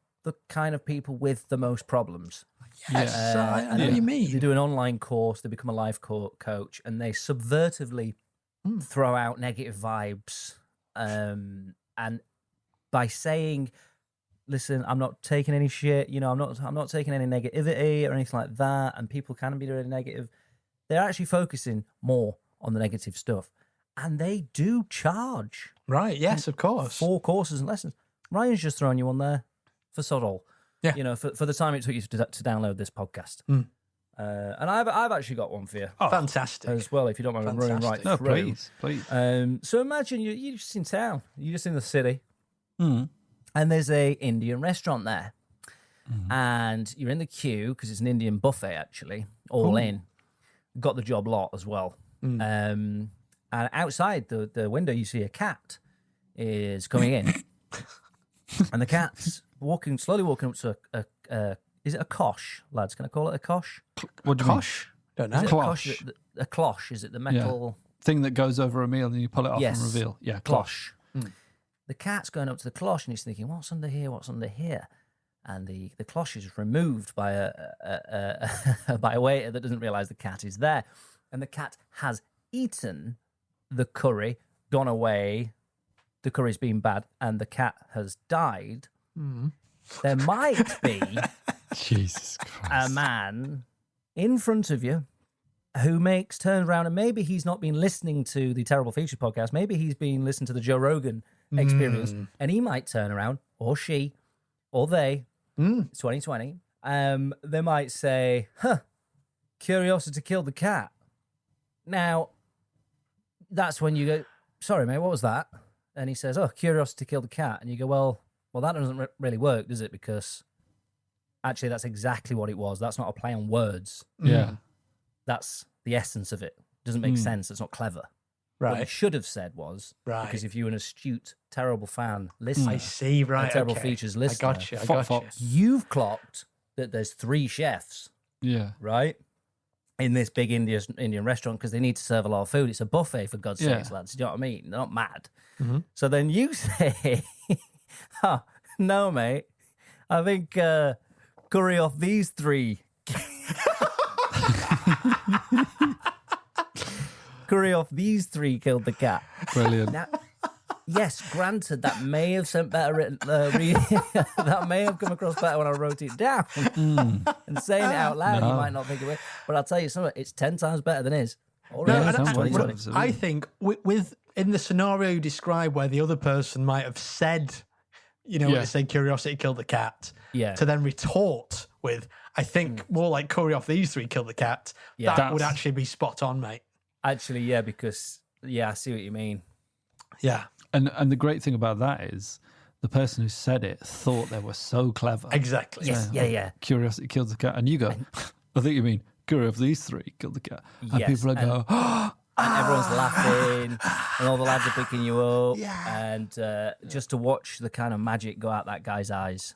kind of people with the most problems. Yes, I know what you mean. They do an online course, they become a life coach, and they subvertively throw out negative vibes. And by saying, listen, I'm not taking any shit, I'm not taking any negativity or anything like that, and people can be really negative, they're actually focusing more on the negative stuff. And they do charge. Right, yes, of course. For courses and lessons. Ryan's just throwing you on there for sod all. Yeah. For the time it took you to download this podcast. And I've actually got one for you Fantastic. as well, if you don't mind me running right Fantastic. No, through. please. So imagine you're just in town, you're just in the city, Mm. and there's a Indian restaurant there, and you're in the queue because it's an Indian buffet actually, all in. Got the job lot as well. And outside the window, you see a cat is coming in, and the cat's slowly walking up to a is it a kosh, lads? Can I call it a kosh? What do you mean? Kosh? Don't know. Is it Cloche. a cloche? Is it the metal Thing that goes over a meal and you pull it off Yes. and reveal. Yeah, cloche. cloche? The cat's going up to the cloche and he's thinking, "What's under here? What's under here?" And the cloche is removed by a waiter that doesn't realise the cat is there, and the cat has eaten the curry, gone away. The curry's been bad, and the cat has died. There might be Jesus a Christ. man in front of you who turns around, and maybe he's not been listening to the Terrible Features podcast. Maybe he's been listening to the Joe Rogan Experience, and he might turn around, or she, or they. It's 2020. They might say, "Curiosity killed the cat." Now, that's when you go, "Sorry, mate, what was that?" And he says, "Oh, curiosity killed the cat." And you go, "Well, that doesn't really work, does it? Because actually, that's exactly what it was. That's not a play on words. Yeah. That's the essence of it. Doesn't make sense. It's not clever." What you Right. should have said was, Right. because if you're an astute, terrible fan listener, I see. Right. Terrible okay. Features I listener, got you. I Fuck, got fuck. you. you've clocked that there's 3 chefs, Yeah. right, in this big Indian restaurant because they need to serve a lot of food. It's a buffet, for God's Yeah. sakes, lads. Do you know what I mean? They're not mad. So then you say, "Oh, no, mate. I think curry off these 3." Curry off these 3 killed the cat. Brilliant. Now, yes, granted, that may have sent better written. That may have come across better when I wrote it down. And saying it out loud, you might not think of it. But I'll tell you something, it's 10 times better than his. All No, right, Yeah, and sounds I, like Twenty it. twenty. I think with in the scenario you described where the other person might have said, when Yeah. they say curiosity killed the cat, Yeah. to then retort with, I think more like curry off these 3 killed the cat, Yeah. that would That's- actually be spot on, mate. Actually, yeah, because, I see what you mean. Yeah, And the great thing about that is the person who said it thought they were so clever. exactly. Yes, yeah. Curiosity kills the cat. And you go, I think you mean curry of these 3 killed the cat. And Yes, people are go, And everyone's laughing, and all the lads are picking you up, and just to watch the kind of magic go out that guy's eyes.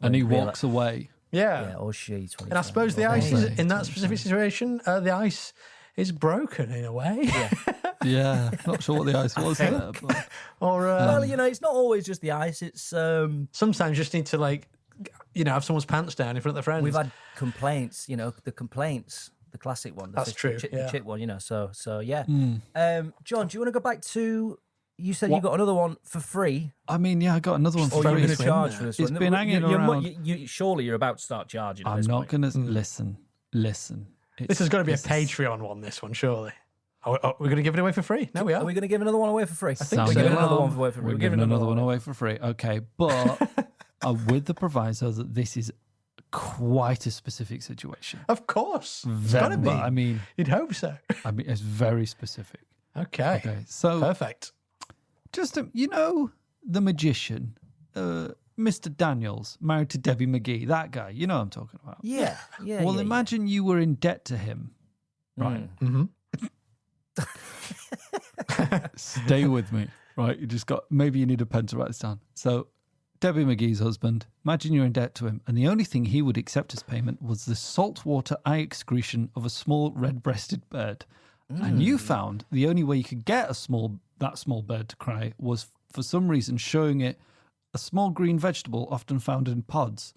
and he real- walks away. Yeah. Yeah, or she. And I suppose the ice is, in that specific situation, the ice is broken in a way. Yeah. Not sure what the ice was there. But Or Well, it's not always just the ice. It's sometimes you just need to, have someone's pants down in front of their friends. we've had complaints. The complaints, the classic one. That's true, The yeah. chick one. So yeah. John, do you want to go back to? You said you got another one for free, I mean, yeah, I got another one or for you're free. going to charge for this It's one? been hanging around. Surely you're about to start charging. At I'm this not point. going to listen. this has got to be a Patreon one, this one, surely. Are we going to give it away for free? No, we are. Are we going to give another one away for free? I Sound we're giving alarm. another one away for free. We're giving another one away for free. Okay, but with the proviso that this is quite a specific situation. Of course. It's got to be. But I mean, You'd hope so. it's very specific. Okay. Okay, so Perfect. just the magician, Mr. Daniels, married to Debbie McGee, that guy. You know what I'm talking about. Yeah. Well, imagine you were in debt to him, right? Mm-hmm. Stay with me, right? Maybe you need a pen to write this down. So, Debbie McGee's husband, imagine you're in debt to him, and the only thing he would accept as payment was the saltwater eye excretion of a small red-breasted bird. And you found the only way you could get that small bird to cry was, for some reason, showing it a small green vegetable often found in pods.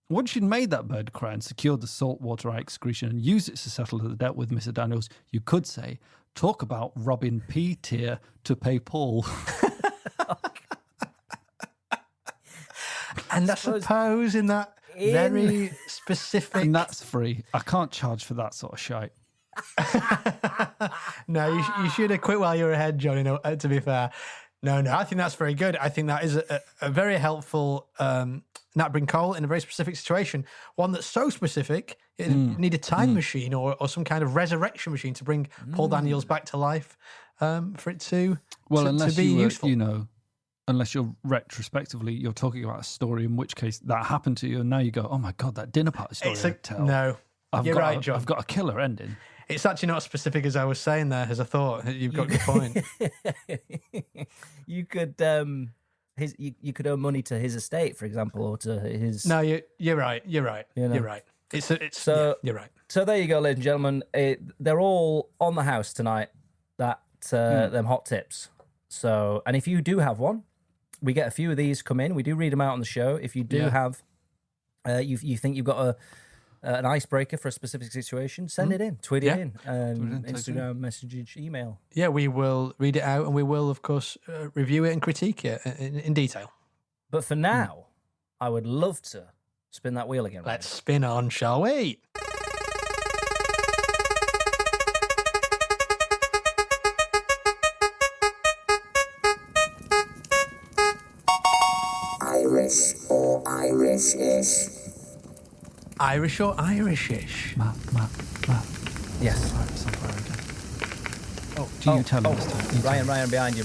Once you'd made that bird cry and secured the saltwater eye excretion and used it to settle the debt with Mr. Daniels, you could say, talk about robbing P tier to pay Paul. And I suppose in that very specific... And that's free. I can't charge for that sort of shite. No, you should have quit while you were ahead, Johnny, to be fair. No, I think that's very good. I think that is a very helpful Nat Bring Cole in a very specific situation. One that's so specific, it need a time machine or some kind of resurrection machine to bring Paul Daniels back to life for it to unless be useful. Unless you're retrospectively, you're talking about a story in which case that happened to you, and now you go, "Oh my god, that dinner party story!" No, you're right, John. I've got a killer ending. It's actually not as specific as I was saying there, as I thought. You've got a good point. You could you could owe money to his estate, for example, or to his. No, you're right. You're right. You're right. You're right. So there you go, ladies and gentlemen. They're all on the house tonight. Them hot tips. So, and if you do have one, we get a few of these come in. We do read them out on the show. If you do have, you think you've got an icebreaker for a specific situation, send it in, tweet it in, Instagram, message, email. Yeah, we will read it out and we will, of course, review it and critique it in detail. But for now, I would love to spin that wheel again. Let's spin on, shall we? Irish or Irish-ish. Irish or Irish-ish? Matt. Yes. Do you tell him this time? Ryan behind you,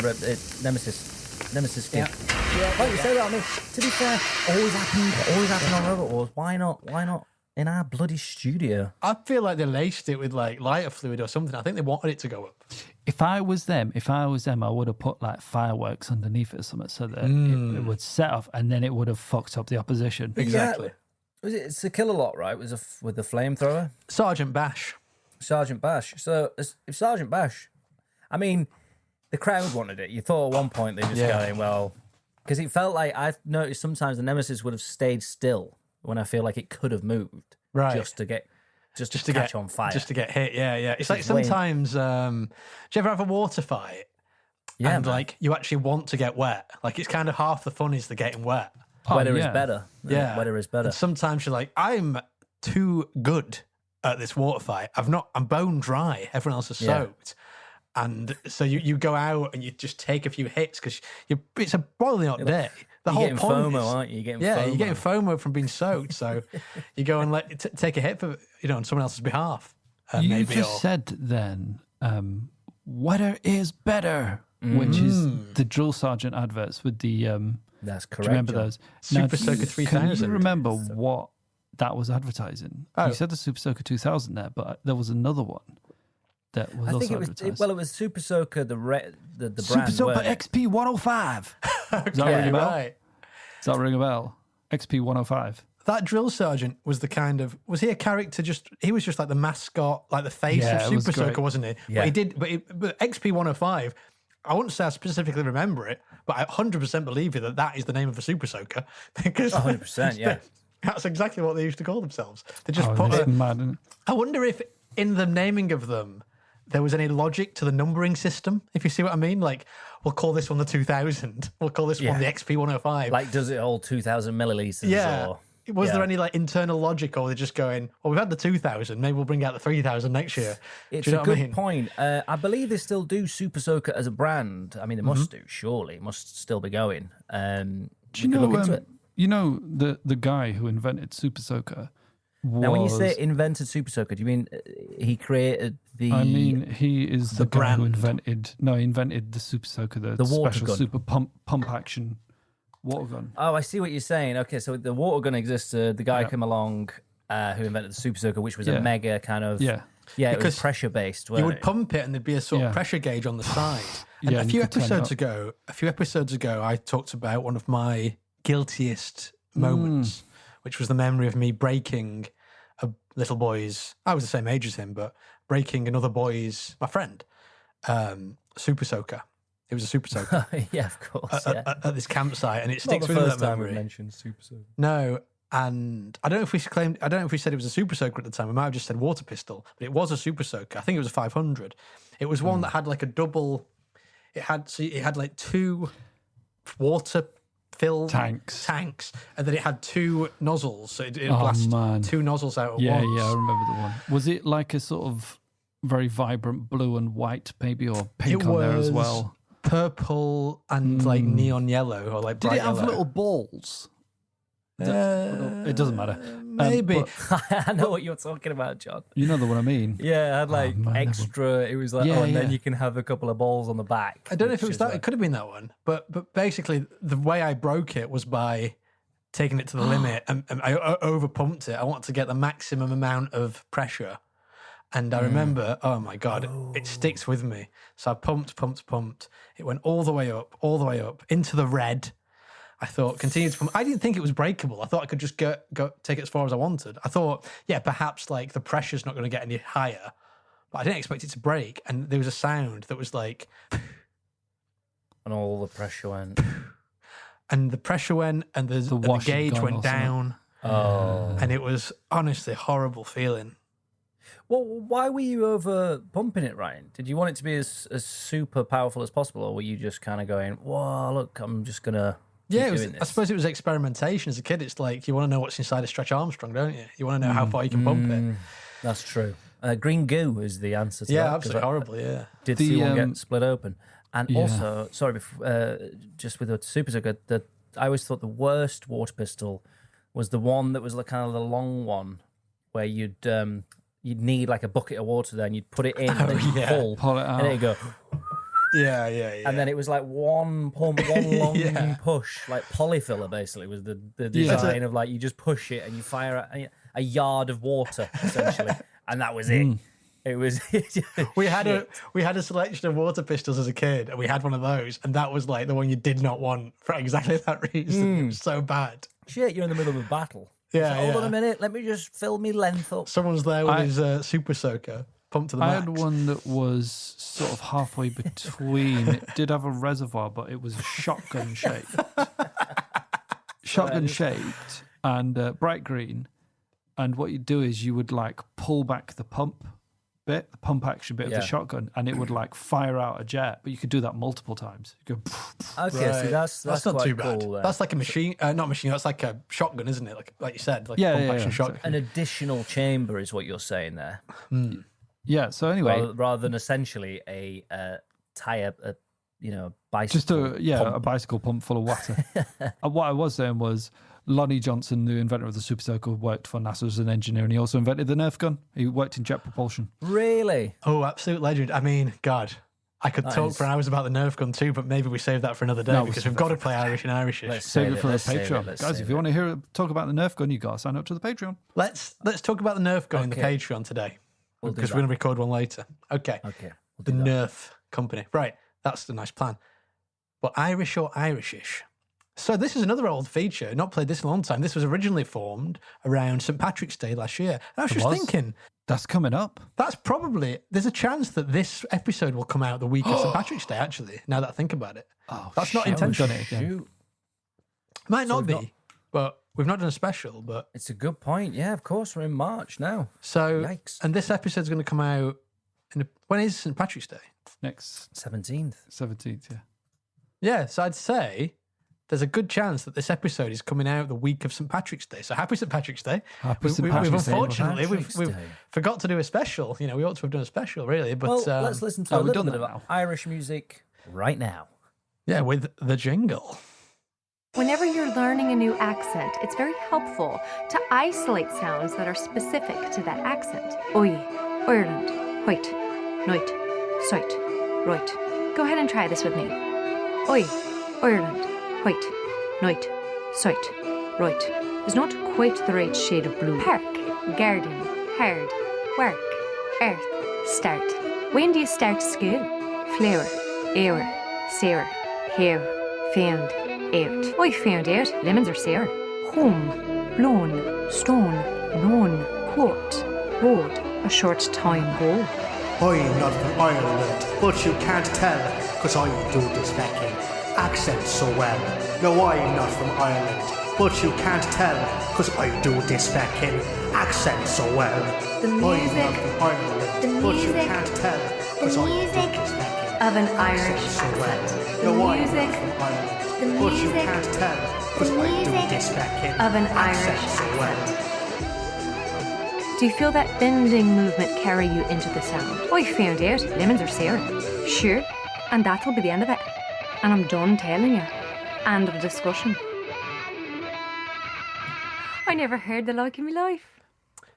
Nemesis kid. Yeah. Why don't you say that? I mean, to be fair, always happened on Robot Wars. Why not in our bloody studio? I feel like they laced it with like lighter fluid or something. I think they wanted it to go up. If I was them, I would have put like fireworks underneath it or something so that it would set off, and then it would have fucked up the opposition. Exactly. Yeah. It's a Killer Lot, right? With the flamethrower. Sergeant Bash. So if Sergeant Bash, I mean, the crowd wanted it. You thought at one point they just going, well, because it felt like I've noticed sometimes the Nemesis would have stayed still when I feel like it could have moved, right? Just to catch on fire, just to get hit. Yeah. It's like sometimes. Do you ever have a water fight? Yeah, and like you actually want to get wet. Like it's kind of half the fun is the getting wet. Weather is better. Yeah, weather is better. And sometimes you're like, I'm too good at this water fight. I'm bone dry. Everyone else is soaked. And so you go out and you just take a few hits because it's a boiling hot day. The whole getting point FOMO, is, aren't you? You're getting FOMO from being soaked. So you go and take a hit for on someone else's behalf. You just said then, weather is better, which is the drill sergeant adverts with the. That's correct. Do you remember those? Super Soaker 3000. Can you remember what that was advertising? Oh. You said the Super Soaker 2000 there, but there was another one. That was I think advertised. it was Super Soaker, the brand. Super Soaker XP 105. Does that ring a bell? Right. Does that ring a bell? XP 105. That drill sergeant was was he a character he was just like the mascot, like the face of Super Soaker, wasn't he? Yeah. But XP 105, I wouldn't say I specifically remember it, but I 100% believe you that is the name of a Super Soaker. Because 100%, yeah. That's exactly what they used to call themselves. They just it's mad, isn't it? I wonder if in the naming of them, there was any logic to the numbering system, if you see what I mean. Like, we'll call this one the 2000. We'll call this one the XP 105. Like, does it hold 2,000 milliliters? Yeah. Or, was there any like internal logic, or they're just going, well, we've had the 2000, maybe we'll bring out the 3000 next year? It's do you know a good what I mean? point. I believe they still do Super Soaker as a brand. I mean, they must do, surely. It must still be going. Do you know, look into it. You know, the guy who invented Super Soaker was... Now, when you say invented Super Soaker, do you mean he created the... I mean, he is the guy who brand. invented the Super Soaker, the water special gun. super pump action water gun. Oh, I see what you're saying. Okay, so the water gun existed. The guy came along who invented the Super Soaker, which was a mega kind of... Yeah, it was Because pressure-based, You wasn't would it? pump it, and there'd be a sort of pressure gauge on the side. And Yeah, a and few you could turn it episodes ago, I talked about one of my guiltiest moments, which was the memory of me breaking a little boy's... I was the same age as him, but breaking another boy's... My friend, Super Soaker. It was a Super Soaker. Yeah, of course. At this campsite, and it Not sticks the with me, first that time we memory. mentioned Super Soaker. No, and I don't know if we said it was a Super Soaker at the time. We might have just said water pistol, but it was a Super Soaker. I think it was a 500. It was one that had like a double. It had like two water filled tanks, and then it had two nozzles, so it blast two nozzles out at once. Yeah, I remember the one. Was it like a sort of very vibrant blue and white, maybe, or pink on there as well? purple and like neon yellow or like Did bright it have yellow. little balls? It doesn't matter. Maybe. But I know what you're talking about, John. you know the one I mean. Yeah, it had like man, extra. It was like, Yeah, and then yeah. you can have a couple of balls on the back. I don't know if it which was is that. like- It could have been that one. But basically, the way I broke it was by taking it to the limit, and I over pumped it. I wanted to get the maximum amount of pressure. And I remember, oh my God, it sticks with me. So I pumped. It went all the way up into the red. I thought, continue to pump. I didn't think it was breakable. I thought I could just go take it as far as I wanted. I thought, yeah, perhaps like the pressure's not going to get any higher. But I didn't expect it to break. And there was a sound that was like, And all the pressure went. and the pressure went, and the wash had gauge gone went or something. down. Oh. And it was honestly a horrible feeling. Well, why were you over pumping it, Ryan? Did you want it to be as super powerful as possible, or were you just kind of going, "Whoa, look, I'm just gonna keep Yeah, it was, doing this"? I suppose it was experimentation. As a kid, it's like you want to know what's inside a Stretch Armstrong, don't you? You want to know how far you can pump it. That's true. Green goo is the answer to Yeah, that. 'cause absolutely I horrible. Yeah. did The, see one um, get split open, and yeah. also, sorry, just with the super soaker, that I always thought the worst water pistol was the one that was the kind of the long one where you'd need like a bucket of water there, and you'd put it in, and then you'd yeah. pull Pull it out. and it'd go. Yeah. And then it was like one pump, one long Yeah. push, like polyfiller basically was the Yeah. design of like you just push it and you fire a yard of water essentially, and that was it. It was. we had a selection of water pistols as a kid, and we had one of those, and that was like the one you did not want for exactly that reason. It was so bad. Shit. You're in the middle of a battle. Yeah, It's like, hold on yeah. a minute. Let me just fill me length up. Someone's there with his super soaker pumped to the I max. had one that was sort of halfway between. It did have a reservoir, but it was shotgun shaped. Shotgun shaped and bright green. And what you'd do is you would like pull back the pump action bit of Yeah. the shotgun, and it would like fire out a jet. But you could do that multiple times. You go, Okay, Right. see that's not quite too bad. cool. Then. That's like a machine, not machine. That's like a shotgun, isn't it? Like you said, like Yeah, a pump yeah, action yeah, shotgun. an additional chamber is what you're saying there, yeah. So anyway, rather than essentially a tire, bicycle. just a pump. a bicycle pump full of water. And what I was saying was Lonnie Johnson, the inventor of the Super Soaker, worked for NASA as an engineer, and he also invented the Nerf gun. He worked in jet propulsion. Really? Oh, absolute legend. I mean, God, I could talk is- for hours about the Nerf gun too, but maybe we save that for another day No, because we'll we've got to play Irish and Irishish. Let's Save it for a let's save Patreon, let's guys. save If you it. want to hear talk about the Nerf gun, you got to sign up to the Patreon. Let's talk about the Nerf gun in the Okay. Patreon today We'll do because that. we're going to record one later. Okay. Okay. we'll The do that. Nerf company. Right. That's the nice plan. But Irish or Irishish? So this is another old feature. Not played this in a long time. This was originally formed around St. Patrick's Day last year. And I was just was? thinking, That's coming up. there's a chance that this episode will come out the week of St. Patrick's Day, actually, now that I think about it. Oh, That's not shit, we've intentional. done it again. Shoot. Might So not we've be, but we've not done a special. But It's a good point. Yeah, of course. We're in March now. so, Yikes. and this episode's going to come out when is St. Patrick's Day? Next 17th. 17th, yeah. Yeah, so I'd say there's a good chance that this episode is coming out the week of St. Patrick's Day. So happy St. Patrick's Day. Happy St. We've Patrick's Day. unfortunately, Patrick's we've Day. forgot to do a special. You know, we ought to have done a special, really. But Well, let's listen to oh, a we've little done bit that of now. Irish music right now. yeah, with the jingle. Whenever you're learning a new accent, it's very helpful to isolate sounds that are specific to that accent. Oi, Ireland, hoit, noit, soit, roit. Go ahead and try this with me. Oi, Ireland, hoit, noit, soit, roit. Is not quite the right shade of blue. Park, garden, hard, work, earth, start. When do you start school? Flower, hour, sour, hair, found, out. I found out lemons are sour. Home, blown, stone, known, quote, road, a short time ago. I'm not from Ireland, but you can't tell, 'cause I do this fucking accent so well. No, I'm not from Ireland, but you can't tell, 'cause I do this fucking accent so well. The I'm not music- from Ireland, the but you music- can't tell, 'cause I do music this fucking of an accent Irish so well. accent. The No, I'm music- not from Ireland, the but you music- can't tell, 'cause the I do music this fucking of an accent Irish so well. accent. Do you feel that bending movement carry you into the sound? I found out lemons are sour. Sure, And that'll be the end of it. And I'm done telling you. End of discussion. I never heard the like in my life.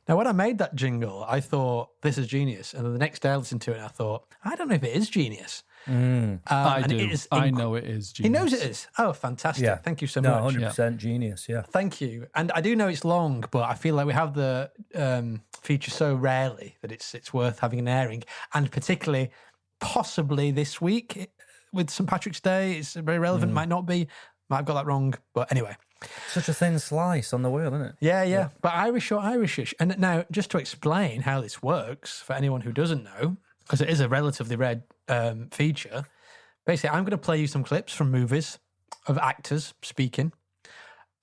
Now, when I made that jingle, I thought, this is genius. And then the next day I listened to it and I thought, I don't know if it is genius. I and do. it is I know it is He genius. knows it is. Oh, fantastic. Yeah. Thank you so No, much. 100% genius, yeah. Thank you. And I do know it's long, but I feel like we have the feature so rarely that it's worth having an airing. And particularly, possibly this week with St. Patrick's Day, it's very relevant. Might not be. Might have got that wrong. But anyway. Such a thin slice on the wheel, isn't it? Yeah. But Irish or Irishish. And now, just to explain how this works for anyone who doesn't know, because it is a relatively rare feature, basically, I'm going to play you some clips from movies of actors speaking.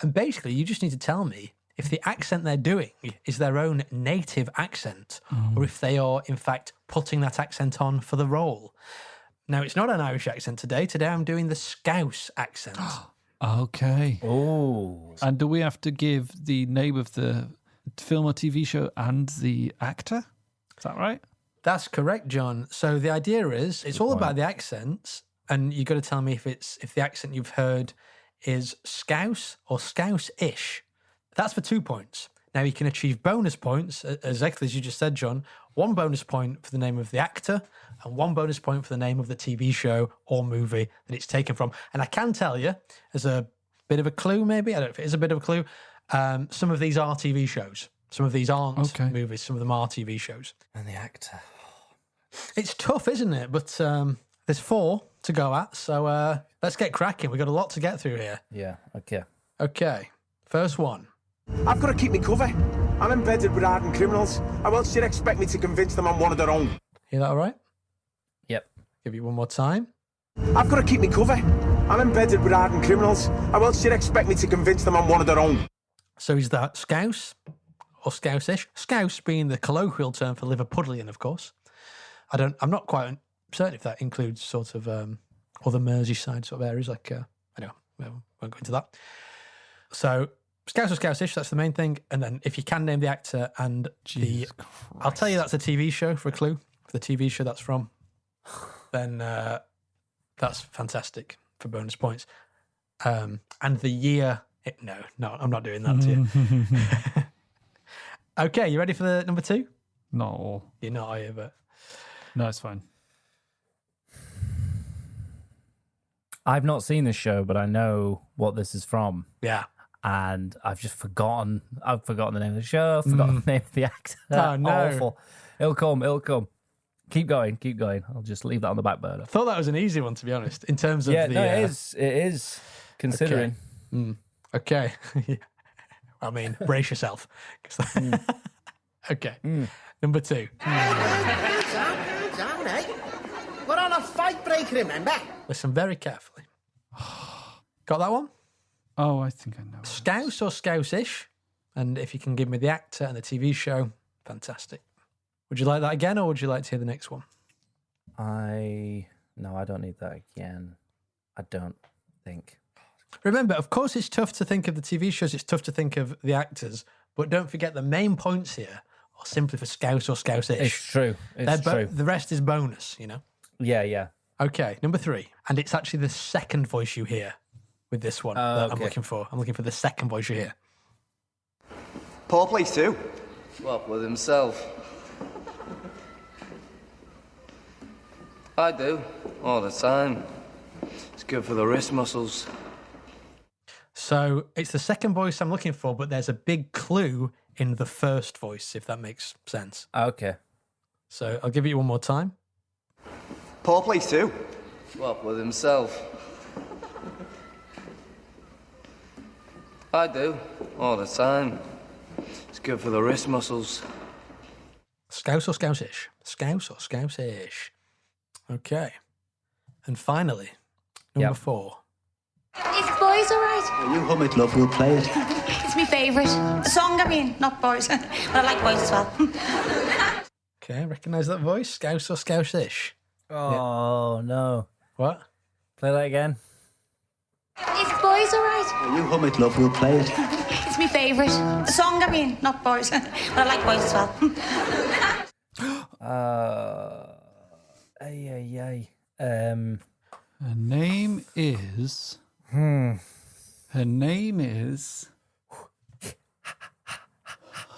And basically, you just need to tell me if the accent they're doing is their own native accent or if they are, in fact, putting that accent on for the role. Now, it's not an Irish accent today. Today, I'm doing the Scouse accent. Okay. Oh. And do we have to give the name of the film or TV show and the actor? Is that right? That's correct, John. So the idea is it's all about the accents, and you've got to tell me if the accent you've heard is Scouse or Scouse-ish. That's for 2 points. Now you can achieve bonus points, exactly as you just said, John. 1 bonus point for the name of the actor and 1 bonus point for the name of the TV show or movie that it's taken from. And I can tell you, as a bit of a clue, maybe, I don't know if it is a bit of a clue, some of these are TV shows. Some of these aren't movies. Some of them are TV shows. And the actor. It's tough, isn't it? But there's 4 to go at, so let's get cracking. We've got a lot to get through here. Yeah, okay. Okay, first one. I've got to keep me cover. I'm embedded with hardened criminals. How else do you expect me to convince them I'm one of their own? Hear that all right? Yep. Give you one more time. I've got to keep me cover. I'm embedded with hardened criminals. How else do you expect me to convince them I'm one of their own? So is that Scouse or Scouse-ish? Scouse being the colloquial term for Liverpudlian, of course. I'm not quite certain if that includes sort of other Merseyside sort of areas, like, anyway, we won't go into that. So, Scouse or Scouse-ish, that's the main thing. And then if you can name the actor and I'll tell you that's a TV show for a clue, for the TV show that's from, then that's fantastic for bonus points. And the year, no, I'm not doing that to you. Okay, you ready for the number 2? Not all. You're not, are you? But No, it's fine. I've not seen this show, but I know what this is from. yeah. And I've just forgotten. I've forgotten the name of the show. Forgotten the name of the actor. Oh, no. Awful. It'll come. Keep going. I'll just leave that on the back burner. I thought that was an easy one, to be honest, in terms of Yeah, the... no, it is. Considering. Okay. I mean, brace yourself. Okay. Number 2. Down, eh? We're on a fight break, remember? Listen very carefully. Got that one? Oh, I think I know. Scouse or Scouse-ish? And if you can give me the actor and the TV show, fantastic. Would you like that again, or would you like to hear the next one? No, I don't need that again. I don't think. Remember, of course, it's tough to think of the TV shows. It's tough to think of the actors. But don't forget the main points here are simply for Scouse or Scouse-ish. It's true. It's true. The rest is bonus, you know? Yeah. Okay, number 3. And it's actually the second voice you hear with this one that I'm looking for. I'm looking for the second voice you hear. Paul plays too. What, with himself? I do, all the time. It's good for the wrist muscles. So it's the second voice I'm looking for, but there's a big clue in the first voice, if that makes sense. Okay. So I'll give you one more time. Paul plays too. What, with himself? I do, all the time. It's good for the wrist muscles. Scouse or Scouse-ish? Scouse or Scouse-ish? Okay. And finally, number 4. Is boys all right? You hum it, love, we'll play it. It's my favourite. The song, I mean, not boys. But I like boys as well. Okay, recognise that voice? Scouse or Scouse-ish? Oh, no. What? Play that again. Is boys all right? You hum it, love, we'll play it. It's my favourite. The song, I mean, not boys. But I like boys as well. Her name is. Her name is.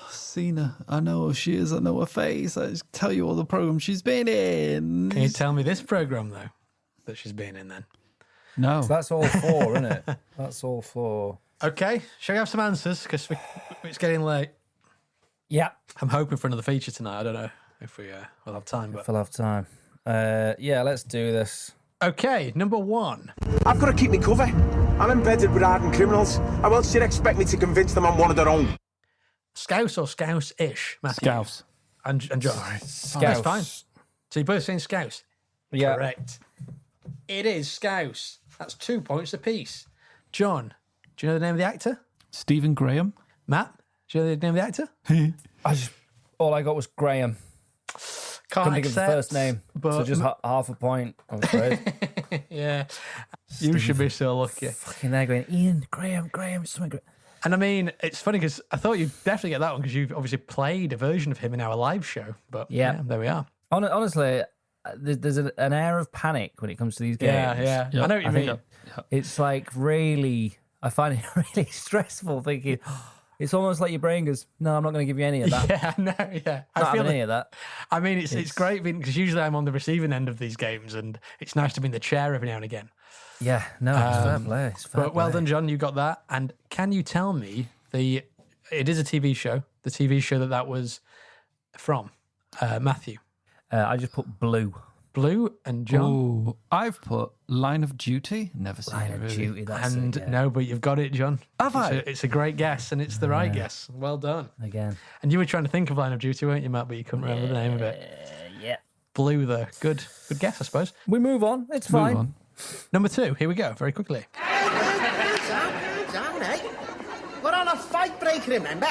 Seen her. I know who she is. I know her face. I just tell you all the programs she's been in. Can you tell me this program though that she's been in then? No. So that's all 4, isn't it? That's all 4. Okay, shall we have some answers? Because it's getting late. Yeah. I'm hoping for another feature tonight. I don't know if we will have time. But If we'll have time. Yeah, let's do this. okay, number 1. I've got to keep me cover. I'm embedded with hardened criminals. How else do you expect me to convince them I'm one of their own? Scouse or Scouse-ish, Matthew? Scouse. And John. Scouse. Oh, that's fine. So you're both saying Scouse? Yeah. Correct. It is Scouse. That's 2 points apiece. John, do you know the name of the actor? Stephen Graham. Matt, do you know the name of the actor? All I got was Graham. Can't Couldn't think of the first name. but So just half a point, I'm afraid. yeah. You should be so lucky. Fucking they're going, Ian, Graham, it's something great. And I mean, it's funny because I thought you'd definitely get that one because you've obviously played a version of him in our live show. But yeah there we are. Honestly, there's an air of panic when it comes to these games. Yeah. I know what you mean. It's like really, I find it really stressful thinking, it's almost like your brain goes, no, I'm not going to give you any of that. Yeah, no, yeah. Not having any of that. I mean, it's great because usually I'm on the receiving end of these games and it's nice to be in the chair every now and again. Yeah, no, it's fair play. It's fair But well play. done, John. You got that. And can you tell me it is a TV show, the TV show that was from, Matthew? I just put Blue. Blue and John. Oh, I've put Line of Duty. Never seen Line it. of Really. Duty, that's And it, yeah. no, but you've got it, John. Have I? It's a great guess, and it's the right guess. Well done. Again. And you were trying to think of Line of Duty, weren't you, Matt? But you couldn't remember the name of it. Yeah. Blue, there. Good guess, I suppose. We move on. It's Move fine. on. Number 2. Here we go. Very quickly. Down, eh? We're on a fight break, remember?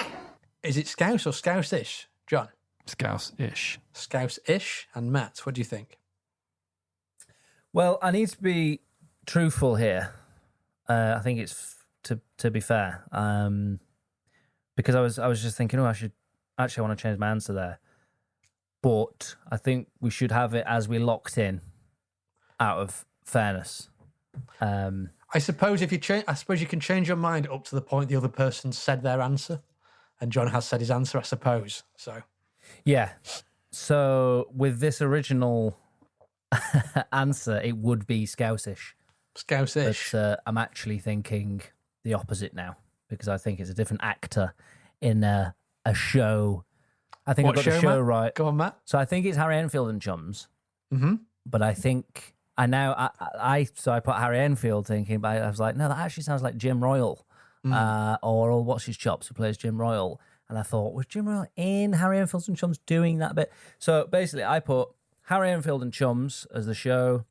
Is it Scouse or Scouse-ish, John? Scouse-ish. Scouse-ish. And Matt, what do you think? Well, I need to be truthful here. I think it's to be fair, because I was just thinking, I want to change my answer there, but I think we should have it as we locked in, out of fairness. I suppose if you change, I suppose you can change your mind up to the point the other person said their answer, and John has said his answer, I suppose. So, Yeah. So with this original answer, it would be Scouse-ish. Scouse-ish. But I'm actually thinking the opposite now because I think it's a different actor in a show. I think What I've got the show, show Matt? right. Go on, Matt. So I think it's Harry Enfield and Chums. Mm-hmm. But I think I put Harry Enfield thinking, but I was like, no, that actually sounds like Jim Royal, or What's His Chops, who plays Jim Royal. And I thought, was Jim Royal in Harry Enfield and Chums doing that bit? So basically, I put Harry Enfield and Chums as the show,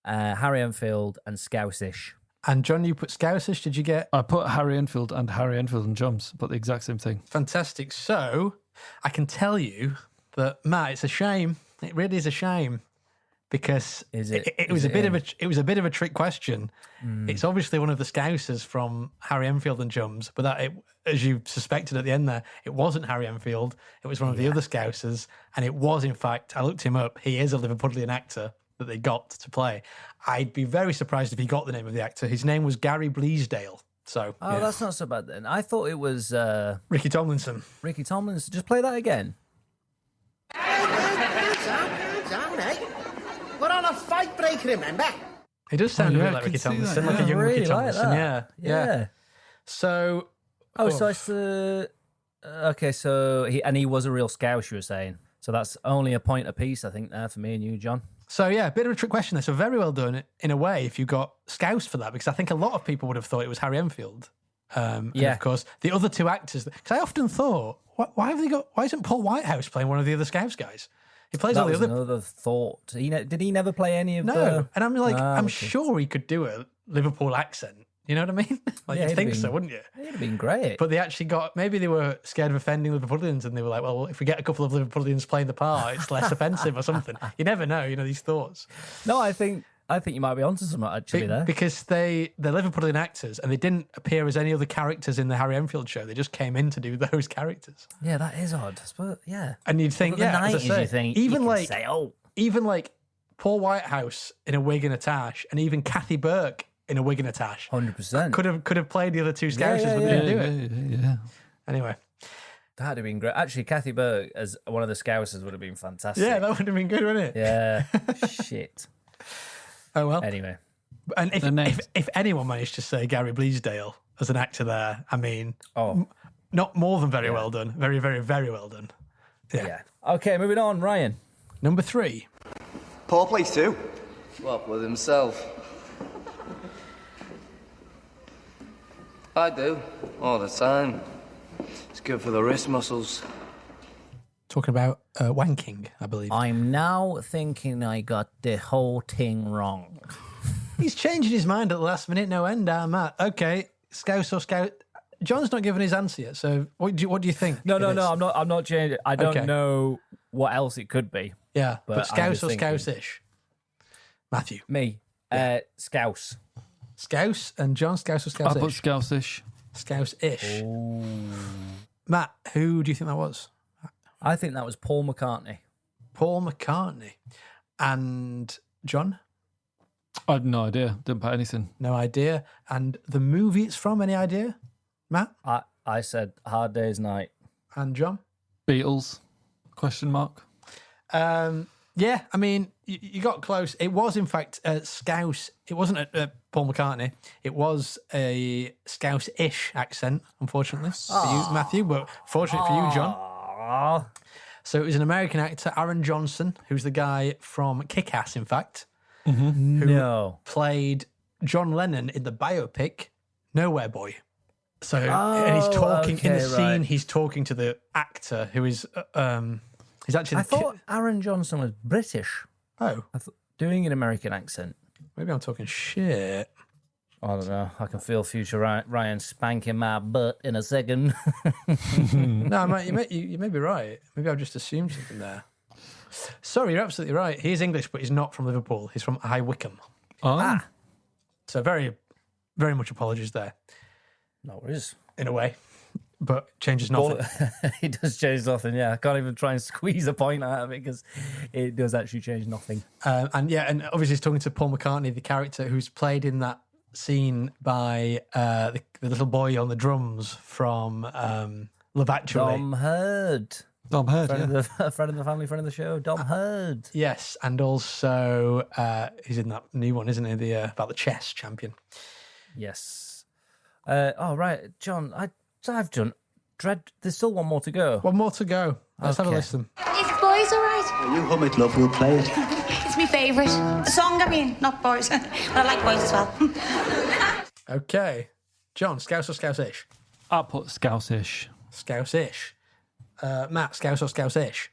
Harry Enfield and Scouse-ish. And John, you put Scouse-ish. Did you get? I put Harry Enfield and Chums, but the exact same thing. Fantastic. So I can tell you that, Matt, it's a shame. It really is a shame because it was a bit of a trick question. It's obviously one of the Scousers from Harry Enfield and Chums, but as you suspected at the end there, it wasn't Harry Enfield. It was one of the other Scousers, and it was, in fact, I looked him up. He is a Liverpudlian actor that they got to play. I'd be very surprised if he got the name of the actor. His name was Gary Bleasdale. So, Oh, that's not so bad then. I thought it was Ricky Tomlinson. Ricky Tomlinson. Just play that again. Down, eh? We're on a fight break, remember? He does sound a yeah, bit I like can Ricky see Tomlinson, that, like a yeah. young I really Ricky like Tomlinson. that. Yeah. So, So it's okay. So he was a real Scouse, you were saying. So that's only a point apiece, I think, there for me and you, John. So yeah, a bit of a trick question there. So very well done in a way if you got Scouse for that, because I think a lot of people would have thought it was Harry Enfield. And of course, the other two actors, because I often thought, why isn't Paul Whitehouse playing one of the other Scouse guys? He plays all the other. Another thought. Did he never play any of the? No, and I'm like, I'm okay. sure he could do a Liverpool accent. You know what I mean? Like Yeah, you'd he'd think been- so, wouldn't you? It'd have been great. But they actually maybe they were scared of offending Liverpudlians and they were like, well, if we get a couple of Liverpudlians playing the part, it's less offensive or something. You never know, these thoughts. No, I think you might be onto something actually there. Because they're Liverpudlian actors and they didn't appear as any other characters in the Harry Enfield show. They just came in to do those characters. Yeah, that is odd. But yeah. And you'd think, But the as I 90s, say, you think even you can like say, oh, even like Paul Whitehouse in a wig and a tash, and even Kathy Burke in a wig and a tash. 100%. Could have played the other two Scousers, but they didn't do it. Yeah. Anyway. That'd have been great. Actually, Kathy Burke as one of the Scousers would have been fantastic. Yeah, that would have been good, wouldn't it? Yeah. Shit. Oh, well. Anyway. And if anyone managed to say Gary Bleasdale as an actor there, I mean, not more than very well done. Very, very, very well done. Yeah. Okay, moving on, Ryan. Number 3. Paul plays too. What, with himself? I do, all the time. It's good for the wrist muscles. Talking about wanking, I believe. I'm now thinking I got the whole thing wrong. He's changing his mind at the last minute, no end, Matt. Okay, Scouse or Scout. John's not given his answer yet, so what do you think? No, I'm not changing. I don't know what else it could be. Yeah, but Scouse or thinking. Scouse-ish? Matthew. Me. Scouse. Scouse and John, Scouse or Scouse-ish? I put Scouse-ish. Scouse-ish. Matt, who do you think that was? I think that was Paul McCartney. Paul McCartney. And John? I have no idea. Didn't put anything. No idea. And the movie it's from, any idea? Matt? I said Hard Day's Night. And John? Beatles? Question mark. Yeah, I mean, you got close. It was, in fact, Scouse. It wasn't Paul McCartney. It was a Scouse-ish accent, unfortunately, for you, Matthew, but fortunate for you, John. So it was an American actor, Aaron Johnson, who's the guy from Kick-Ass, in fact, who played John Lennon in the biopic Nowhere Boy. So, and he's talking in the scene. He's talking to the actor who is. He's actually. I thought Aaron Johnson was British. Oh, doing an American accent. Maybe I'm talking shit. I don't know. I can feel future Ryan spanking my butt in a second. No, mate, you may be right. Maybe I've just assumed something there. Sorry, you're absolutely right. He is English, but he's not from Liverpool. He's from High Wycombe. So very, very much apologies there. No worries. In a way, but changes nothing. It does change nothing, yeah. I can't even try and squeeze a point out of it because it does actually change nothing. And obviously he's talking to Paul McCartney, the character who's played in that scene by the little boy on the drums from Love Actually. Dom Hurd. Friend of the family, friend of the show, Dom Hurd. Yes, and also he's in that new one, isn't he? About the chess champion. Yes. Right, John, I've done there's still one more to go. One more to go. Let's have a listen. Is boys all right? You hum it, love, we'll play it. It's my favourite. The song, I mean, not boys. But I like boys as well. Okay. John, Scouse or Scouse-ish? I put Scouse-ish. Scouse-ish. Matt, Scouse or Scouse-ish?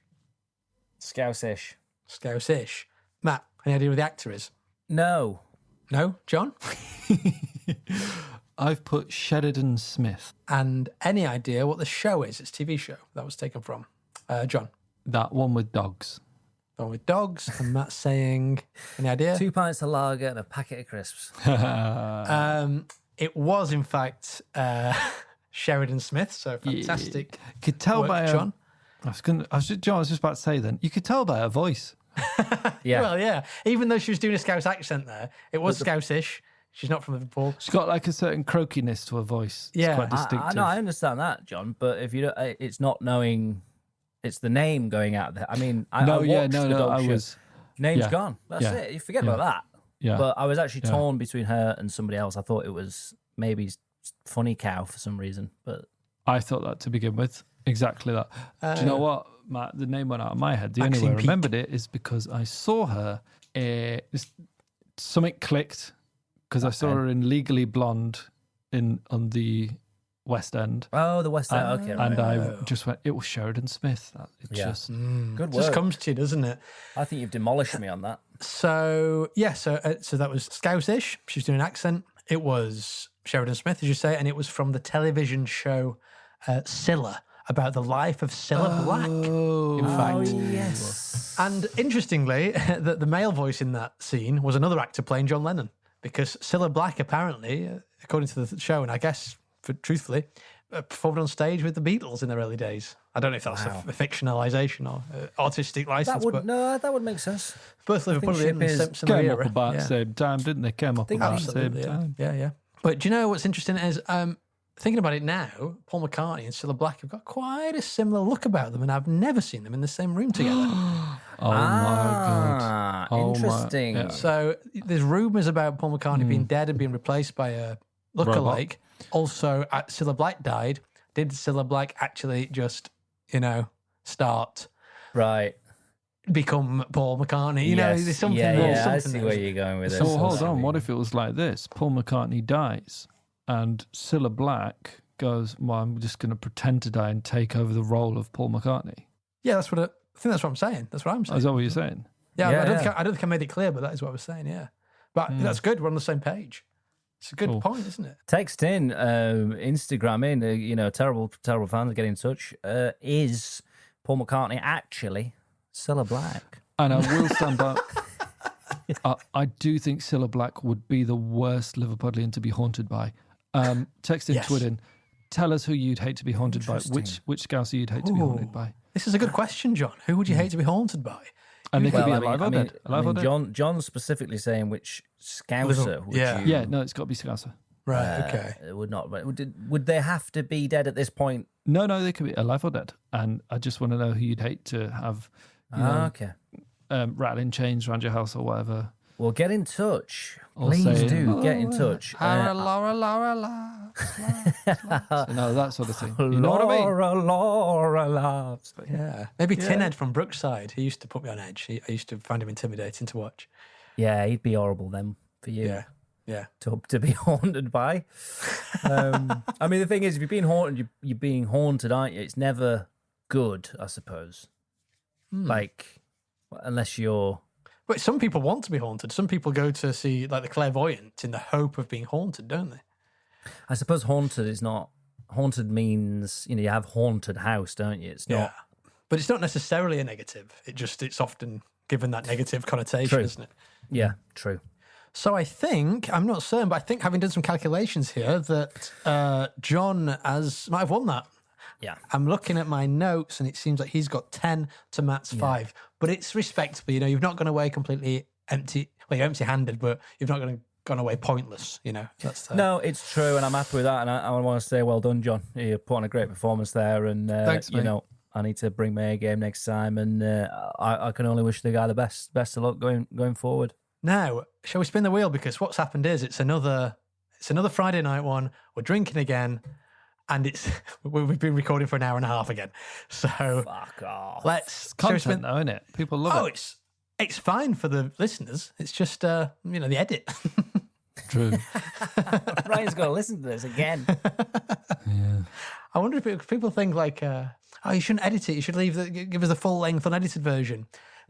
Scouse-ish. Scouse-ish. Matt, any idea who the actor is? No. No? John? I've put Sheridan Smith. And any idea what the show is? It's a TV show that was taken from. John? That one with dogs. The one with dogs. And Matt's saying, any idea? 2 pints of lager and a packet of crisps. It was, in fact, Sheridan Smith. So fantastic. You could tell by John. I was just about to say then, you could tell by her voice. Yeah. Well, yeah. Even though she was doing a Scouse accent there, it was Scouse-ish. She's not from Liverpool. She's got like a certain croakiness to her voice. Yeah. It's quite distinctive. I know, I understand that, John, but if you don't, it's not knowing, it's the name going out there. I mean, I watched the dog show. Name's gone. That's it. You forget about that. Yeah. But I was actually torn between her and somebody else. I thought it was maybe Funny Cow for some reason, but I thought that to begin with. Exactly that. Do you know what, Matt? The name went out of my head. The only way I remembered it is because I saw her. Something clicked because I saw her in Legally Blonde on the West End. Oh, the West End. Okay, right. And I just went. It was Sheridan Smith. Just good work. Just comes to you, doesn't it? I think you've demolished me on that. So so that was Scouse-ish. She was doing an accent. It was Sheridan Smith, as you say, and it was from the television show Scylla, about the life of Scylla Black, in fact. Oh, yes. And interestingly, the male voice in that scene was another actor playing John Lennon, because Scylla Black apparently, according to the show, and I guess truthfully, performed on stage with the Beatles in their early days. I don't know if that's a fictionalisation or artistic license. That would make sense. Both Liverpudlian and Simpson Came era. up about the same time, didn't they? Came up about the same time. Yeah. But do you know what's interesting is thinking about it now, Paul McCartney and Cilla Black have got quite a similar look about them, and I've never seen them in the same room together. Oh my god! Interesting. Yeah. So there's rumours about Paul McCartney being dead and being replaced by a lookalike. Also, Cilla Black died. Did Cilla Black actually just, start become Paul McCartney? You know, there's something. I see where you're going with this. So hold on. What if it was like this? Paul McCartney dies, and Cilla Black goes, "Well, I'm just going to pretend to die and take over the role of Paul McCartney." Yeah, I think that's what I'm saying. That's what I'm saying. Is that what you're saying? Yeah, I don't think I made it clear, but that is what I was saying. Yeah, but that's good. We're on the same page. It's a good point, isn't it? Text in, Instagram in, terrible fans get in touch. Is Paul McCartney actually Cilla Black? And I will stand by. I do think Cilla Black would be the worst Liverpudlian to be haunted by. Text in, Twitter. Tell us who you'd hate to be haunted by. Which Scouser you'd hate to be haunted by. This is a good question, John. Who would you hate to be haunted by? And they could be alive or dead. John's specifically saying which Scouser would you... Yeah, no, it's got to be Scouser. Right, okay. It would not. Would they have to be dead at this point? No, they could be alive or dead. And I just want to know who you'd hate to have, rattling chains around your house or whatever. Well, get in touch. Please do get in touch. Laura. No, that sort of thing. You know what I mean? Laura loves. Yeah. Maybe Tinhead from Brookside. He used to put me on edge. I used to find him intimidating to watch. Yeah, he'd be horrible then for you. Yeah. To be haunted by. I mean, the thing is, if you're being haunted, you're being haunted, aren't you? It's never good, I suppose. Like, unless you're... But some people want to be haunted. Some people go to see like the clairvoyant in the hope of being haunted, don't they? I suppose haunted is not... Haunted means, you have haunted house, don't you? It's not... But it's not necessarily a negative. It's often given that negative connotation, isn't it? Yeah, true. So I think, I'm not certain, but I think having done some calculations here that John might have won that. Yeah. I'm looking at my notes and it seems like he's got 10 to Matt's 5. But it's respectable, you've not gone away completely empty. Well, you're empty-handed, but you've not gone away pointless, That's No, it's true, and I'm happy with that. And I want to say well done, John. You put on a great performance there. And, thanks, mate. I need to bring my A game next time. And I can only wish the guy the best of luck going forward. Now, shall we spin the wheel? Because what's happened is it's another Friday night one. We're drinking again, and we've been recording for an hour and a half again. So fuck off. Let's content, though, isn't it? People love it. It's fine for the listeners. It's just the edit. True. Ryan's got to listen to this again. Yeah. I wonder if people think like, you shouldn't edit it. You should give us the full length unedited version.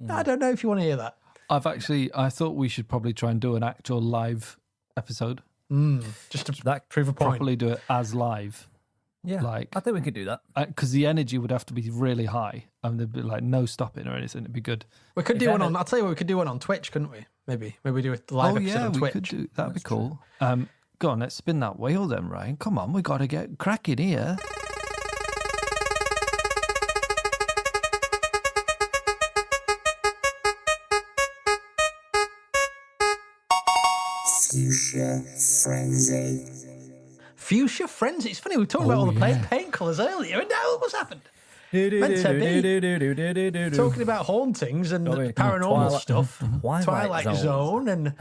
I don't know if you want to hear that. I thought we should probably try and do an actual live episode. Just to prove a point. Properly do it as live. Yeah, I think we could do that. Because the energy would have to be really high. And there'd be like no stopping or anything. It'd be good. We could do one on, I'll tell you what, we could do one on Twitch, couldn't we? Maybe do a live episode on Twitch. We could do, that'd be cool. Go on, let's spin that wheel then, Ryan. Come on, we got to get cracking here. Fuchsia Frenzy. Fuchsia Frenzy. It's funny, we were talking about all the paint colours earlier, and now what's happened? Meant to be talking about hauntings and paranormal stuff. Twilight Zone and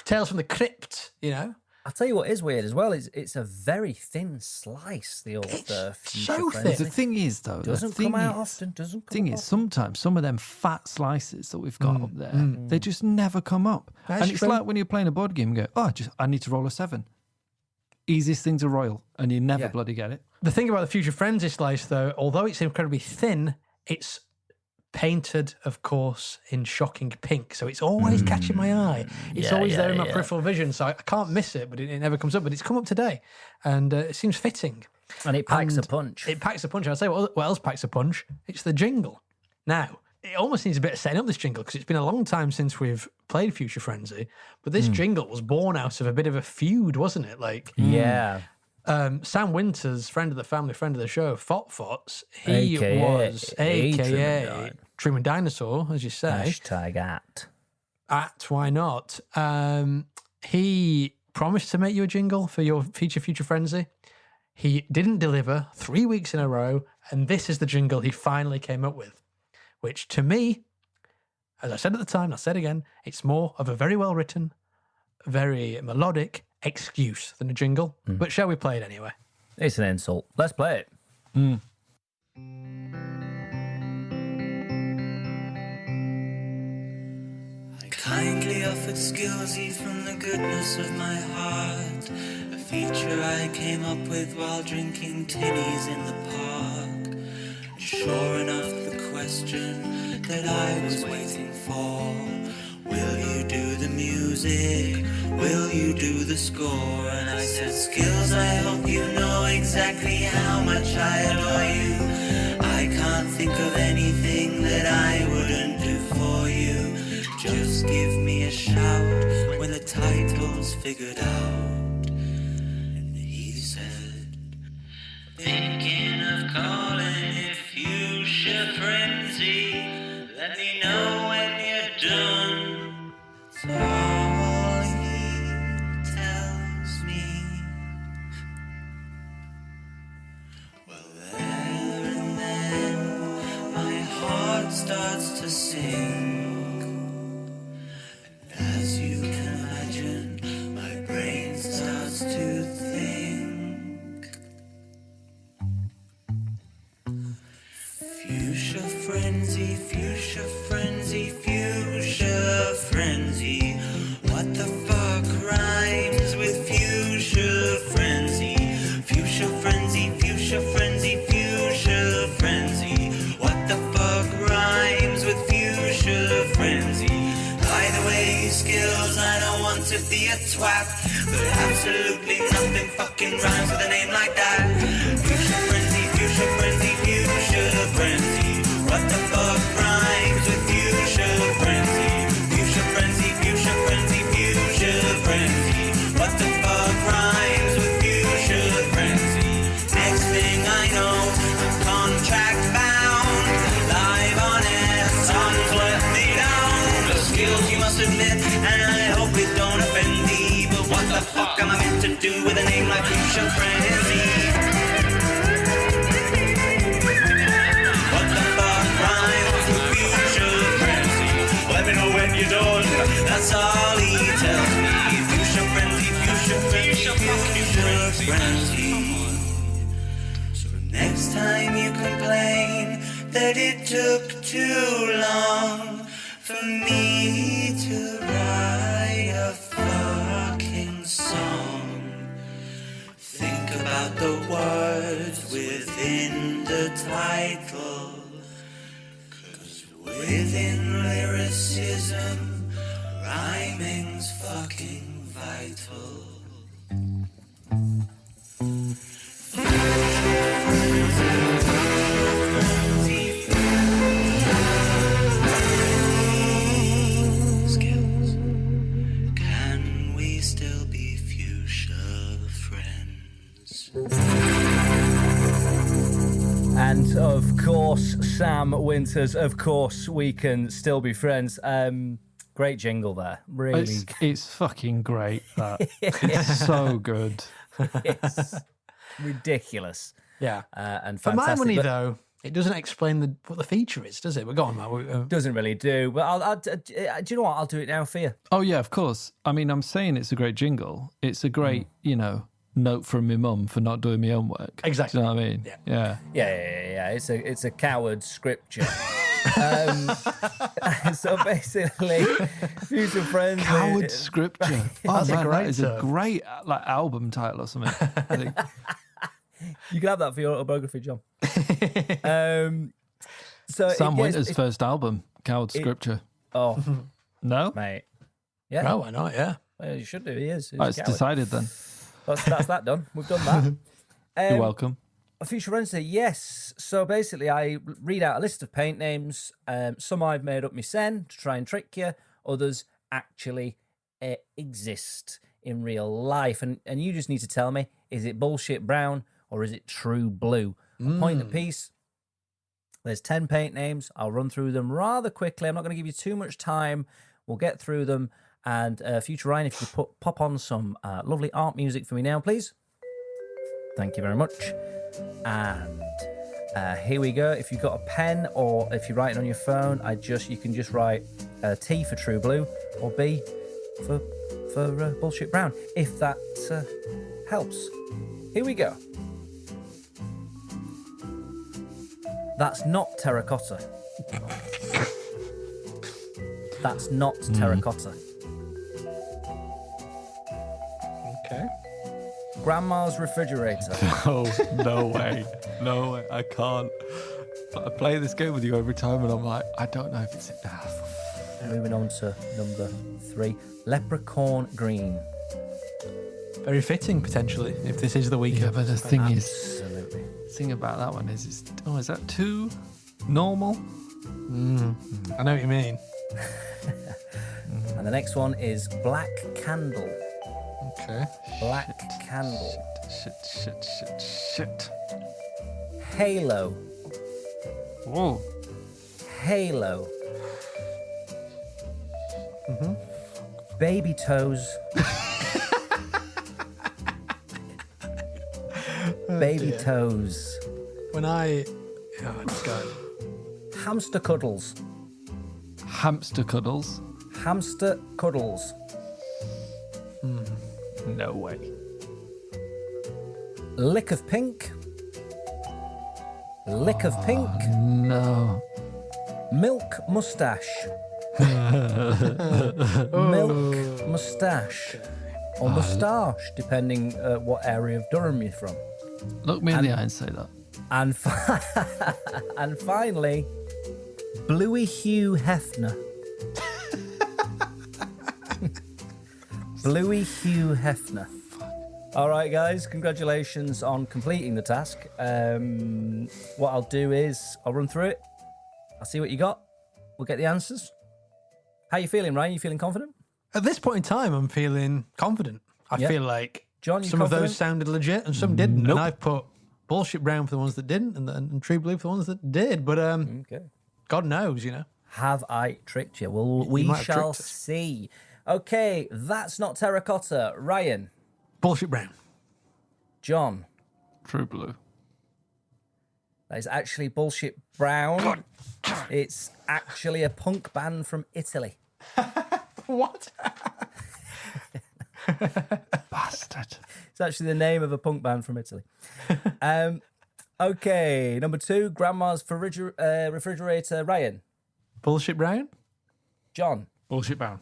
Tales from the Crypt, I'll tell you what is weird as well. It's a very thin slice, the old Fuchsia so Frenzy. thin. The thing is, though, Doesn't come out often. Sometimes some of them fat slices that we've got up there, they just never come up. That's it's true. like when you're playing a board game and go, I need to roll a 7. Easiest thing to royal, and you never bloody get it. The thing about the Fuchsia Frenzy slice, though, although it's incredibly thin, it's painted, of course, in shocking pink. So it's always catching my eye. It's always there in my peripheral vision, so I can't miss it, but it never comes up. But it's come up today, and it seems fitting. And it packs a punch. It packs a punch. I'll say what else packs a punch? It's the jingle. Now, it almost needs a bit of setting up, this jingle, because it's been a long time since we've played Fuchsia Frenzy, but this jingle was born out of a bit of a feud, wasn't it? Sam Winters, friend of the family, friend of the show, Fots, he AKA was AKA Truman Truman Dinosaur, as you say. Hashtag At why not? He promised to make you a jingle for your Future Frenzy. He didn't deliver 3 weeks in a row, and this is the jingle he finally came up with, which to me, as I said at the time, I'll say it again, it's more of a very well written, very melodic excuse than a jingle. But shall we play it anyway? It's an insult. Let's play it. I kindly offered Skillsy from the goodness of my heart, a feature I came up with while drinking tinnies in the park. And sure enough, the question that I was waiting for, will you do the music? Will you do the score? And I said, Skills, I hope you know exactly how much I adore you. I can't think of anything that I wouldn't do for you. Just give me a shout when the title's figured out. And he said, thinking of calling it Fuchsia Frenzy. Let me know when you're done. That's all he tells me. Well, there and then my heart starts to sing. As you can imagine, my brain starts to think. Fuchsia Frenzy, Fuchsia Frenzy, Fuchsia Frenzy. What the fuck rhymes with Fuchsia Frenzy? Fuchsia Frenzy, Fuchsia Frenzy, Fuchsia Frenzy. What the fuck rhymes with Fuchsia Frenzy? By the way, Skills, I don't want to be a twat, but absolutely nothing fucking rhymes with a name like that. Fuchsia Frenzy, Fuchsia Frenzy, Fuchsia Frenzy. What the fuck rhymes with Fuchsia Frenzy? Fuchsia Frenzy, Fuchsia Frenzy, Fuchsia Frenzy. What the fuck rhymes with Fuchsia Frenzy? Next thing I know, I'm contract bound, live on air, songs let me down. The Skills, you must admit, and I hope it don't offend thee, but what the fuck am I meant to do with a name like Fuchsia Frenzy? What the fuck rhymes with Fuchsia Frenzy? Let me know when you're done, that's all he tells me. Fuchsia Frenzy, Fuchsia Frenzy, Fuchsia Frenzy. So next time you complain that it took too long for me to write a fucking song, think about the words within the title, 'cause within lyricism, rhyming's fucking vital. Skills, can we still be fuchsia friends? And of course, Sam Winters, of course, we can still be friends. Great jingle there. Really. It's fucking great, that. It's so good. It's ridiculous. Yeah. And For fantastic. my money, But though, it doesn't explain what the feature is, does it? We're going, Matt. doesn't really do. But do you know what? I'll do it now for you. Oh, yeah, of course. I mean, I'm saying it's a great jingle. It's a great, note from my mum for not doing my own work. Exactly. Do you know what I mean? Yeah. Yeah. It's a coward scripture. So basically, Future Friends. Coward Scripture. Oh, That's a man, great that is a term. great album title or something. I think. You can have that for your autobiography, John. So Sam Winter's first album, Coward Scripture. Oh, No? mate. Yeah. Oh, why not? Yeah. Well, you should do. He is. He's Oh, a it's coward. decided then. That's that done. We've done that. You're welcome. A Future Wednesday, yes. So basically, I read out a list of paint names. Some I've made up myself to try and trick you. Others actually exist in real life. And you just need to tell me, is it bullshit brown or is it true blue? A point apiece. There's 10 paint names. I'll run through them rather quickly. I'm not going to give you too much time. We'll get through them. And future Ryan, if you could pop on some lovely art music for me now, please. Thank you very much. And here we go. If you've got a pen or if you're writing on your phone, you can just write T for true blue or B for bullshit brown, if that helps. Here we go. That's not terracotta. That's not terracotta. Okay. Grandma's refrigerator. No way. No way. I can't. I play this game with you every time and I'm like, I don't know if it's... Moving on to number 3. Leprechaun green. Very fitting, potentially, if this is the weekend. Yeah, but the thing Absolutely. is... The thing about that one is is that too normal? I know what you mean. And the next one is black candle. Okay. Black candle. Shit. Halo. Whoa. Halo. Baby toes. Baby toes. When I... Oh, it's gone. Hamster cuddles. Hamster cuddles? Hamster cuddles. No way. Lick of pink. Lick of pink. No. Milk mustache. Milk mustache. Or moustache, depending what area of Durham you're from. Look me in the eye and say that. And, and finally, Bluey Hugh Hefner. Bluey Hugh Hefner. All right, guys, congratulations on completing the task. What I'll do is I'll run through it. I'll see what you got. We'll get the answers. How you feeling, Ryan? You feeling confident? At this point in time, I'm feeling confident. I feel like John, you some confident? of those sounded legit and some didn't. Nope. And I've put bullshit brown for the ones that didn't and true blue for the ones that did. But Okay. God knows, you know. Have I tricked you? Well, You we might have shall tricked us. see. Okay, that's not terracotta. Ryan. Bullshit brown. John. True blue. That is actually bullshit brown. It's actually a punk band from Italy. What? Bastard. It's actually the name of a punk band from Italy. Okay, number 2, Grandma's refrigerator. Ryan. Bullshit brown? John. Bullshit brown.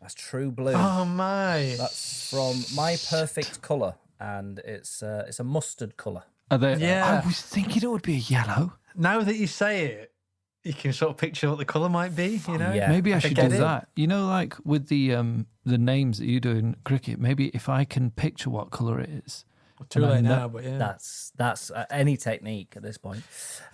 That's true blue. Oh, my. That's from My Perfect Colour, and it's a mustard colour. Are they? Yeah. I was thinking it would be a yellow. Now that you say it, you can sort of picture what the colour might be, you know? Yeah. Maybe I should do get it. that. You know, like with the names that you do in cricket, maybe if I can picture what colour it is. Too and I late know- now, but yeah. That's any technique at this point.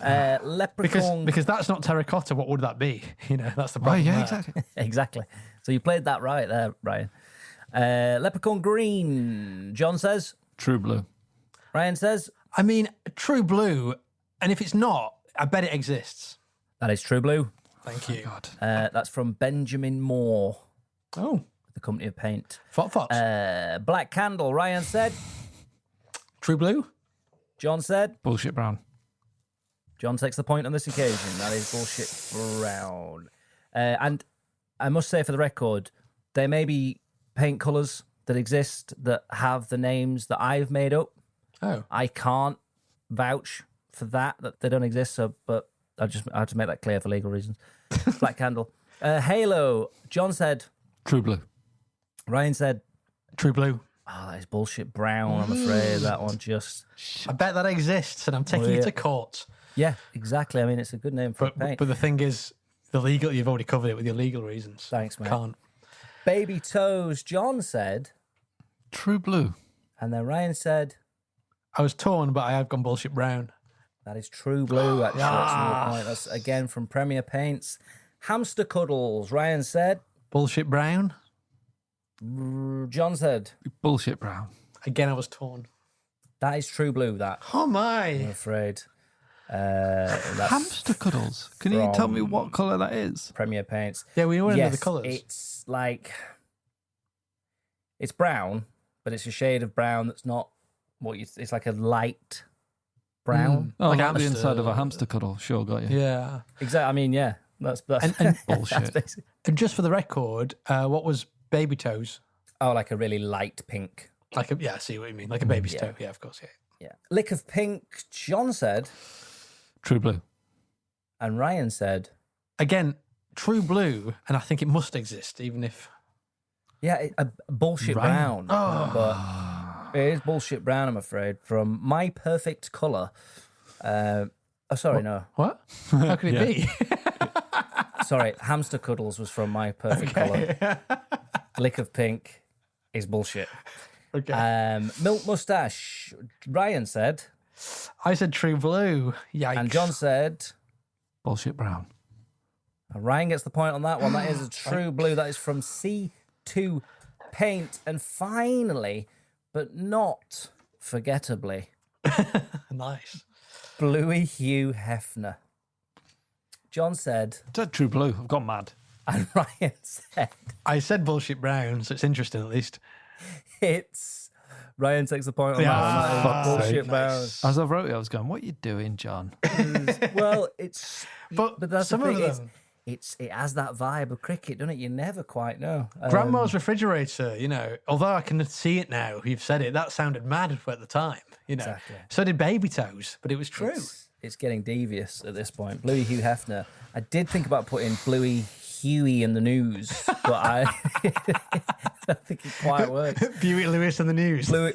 Leprechaun. Because that's not terracotta, what would that be? You know, that's the Oh, problem. yeah, there. exactly. Exactly. So you played that right there, Ryan. Leprechaun green. John says. True blue. Ryan says. I mean, true blue, and if it's not, I bet it exists. That is true blue. Thank you. God. That's from Benjamin Moore, Oh, the Company of Paint. Fox. Black candle. Ryan said. True blue? John said. Bullshit brown. John takes the point on this occasion. That is bullshit brown. And I must say for the record, there may be paint colours that exist that have the names that I've made up. Oh. I can't vouch for that they don't exist. So, but I have to make that clear for legal reasons. Black candle. Halo. John said. True blue. Ryan said. True blue. Oh, that is bullshit brown, I'm afraid. That one just... I bet that exists, and I'm taking you to court. Yeah, exactly. I mean, it's a good name for a paint. But the thing is, you've already covered it with your legal reasons. Thanks, mate. Can't. Baby toes, John said. True blue. And then Ryan said. I was torn, but I have gone bullshit brown. That is true blue, actually. That's another point. That's, again, from Premier Paints. Hamster cuddles, Ryan said. Bullshit brown? John said bullshit brown. Again, I was torn. that is true blue. That Oh I'm my! afraid. That's Hamster cuddles. Can you tell me what colour that is? Premier Paints. Yeah, we went into Yes, the colours. it's like it's brown, but it's a shade of brown that's not what you. It's like a light brown. Oh, Like like the hamster. inside of a hamster cuddle. Sure, got you. Yeah. Exactly. I mean, yeah, that's And Bullshit. and just for the record, what was baby toes? oh, like a really light pink. Like a, yeah, I see what you mean. Like a baby's Yeah. toe. Yeah, of course. Yeah. Yeah, lick of pink. John said, True blue. and Ryan said, Again, true blue, and I think it must exist, even if. yeah, a bullshit Ryan. brown. But it is bullshit brown, I'm afraid. From My Perfect Color. Oh, sorry, no. What? How could it be? Sorry, Hamster Cuddles was from My Perfect Color. Lick of Pink is bullshit. Okay. Milk Mustache. Ryan said, I said true blue. Yikes. and John said, Bullshit brown. and Ryan gets the point on that one. That is a true blue. That is from C2 Paint. And finally, but not forgettably, Nice. Bluey Hugh Hefner. John said, Is that true blue? I've gone mad. and Ryan said, I said bullshit brown, so it's interesting at least. it's. Ryan takes the point on Yeah, that one. fuck's Bullshit sake. brown. As I wrote it, I was going, what are you doing, John? Well, it's. But that's some the of thing. them. It has that vibe of cricket, doesn't it? You never quite know. Grandma's refrigerator, you know, although I can see it now, you've said it, that sounded mad at the time, you know. Exactly. So did baby toes, but it was true. It's getting devious at this point. Bluey Hugh Hefner. I did think about putting Bluey Huey in the news, but I don't think it quite works. Buick Lewis in the news. Bluey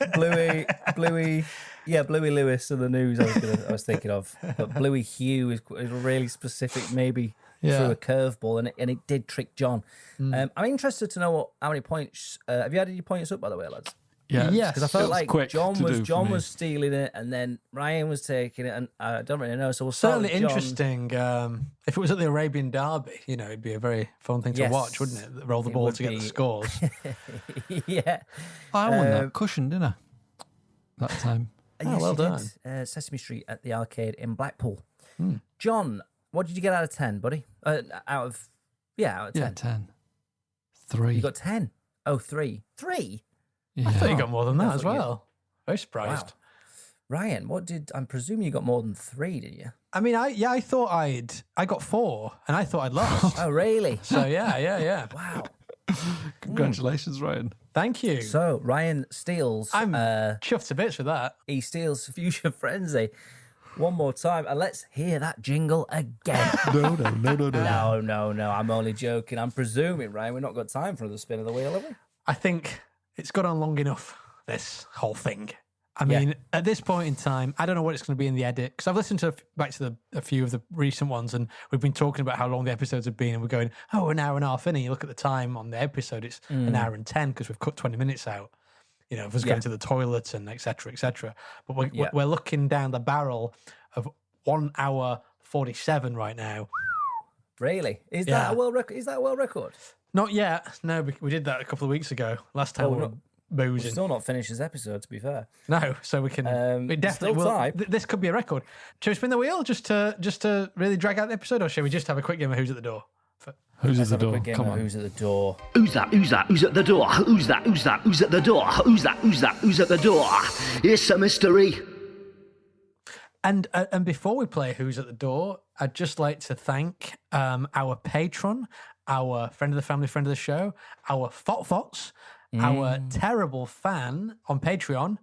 Lewis in the news. I was thinking of, but Bluey Hugh is really specific, maybe through a curveball, and it did trick John. I'm interested to know how many points. Have you added your points up, by the way, lads? Yeah, Yes. Because I It felt was like quick John to do for me. was stealing it, and then Ryan was taking it, and I don't really know. So we'll start Certainly with John. interesting. If it was at the Arabian Derby, you know, it'd be a very fun thing to Yes. watch, wouldn't it? Roll the It ball would to get the be. scores. Yeah. I won that cushion, didn't I? That time. Yes, well you done. did. Sesame Street at the arcade in Blackpool. John, what did you get out of 10, buddy? Out of 10. Yeah, 10. 3. You got 10. Oh, 3. 3? Yeah. I thought you got more than I that as thought you- well. Very surprised. Wow. Ryan, I'm presuming you got more than 3, did you? I mean, I thought I got 4, and I thought I'd lost. Oh, really? So yeah. Wow. Congratulations, Ryan. Thank you. So Ryan steals. I'm chuffed to bits with that. He steals Fuchsia Frenzy one more time, and let's hear that jingle again. No. No. I'm only joking. I'm presuming, Ryan, we've not got time for another spin of the wheel, have we? I think it's gone on long enough, this whole thing. I mean, at this point in time, I don't know what it's going to be in the edit, because I've listened back to a few of the recent ones, and we've been talking about how long the episodes have been, and we're going, an hour and a half in, and you look at the time on the episode, it's an hour and 10, because we've cut 20 minutes out, you know, of us going to the toilet and et cetera, et cetera. But we're looking down the barrel of 1 hour 47 right now. Really? Is that a world record? Is that a world record? Not yet. No, we did that a couple of weeks ago. Last time we were We've boozing. still not finished this episode, to be fair. No, so we can. We definitely still will. time. This could be a record. Shall we spin the wheel just to really drag out the episode, or shall we just have a quick game of who's at the door? Who's at the Have a door? quick game Come of on. Who's at the door? Who's that? Who's that? Who's at the door? Who's that? Who's that? Who's at the door? Who's that? Who's that? Who's at the door? It's a mystery. And before we play Who's at the Door, I'd just like to thank our patron, our friend of the family, friend of the show, our Fotfots, our terrible fan on Patreon,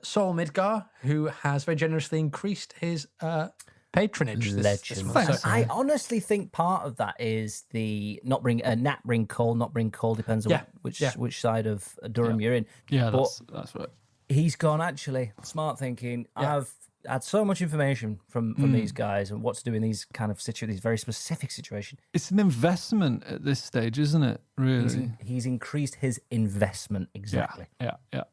Saul Midgar, who has very generously increased his patronage this month. So, I honestly think part of that is the not bring coal, depends on which side of Durham you're in. Yeah, But that's right. he's gone, actually, smart thinking. I've had so much information from these guys and what to do in these kind of these very specific situations. It's an investment at this stage, isn't it? Really? He's increased his investment, exactly. Yeah.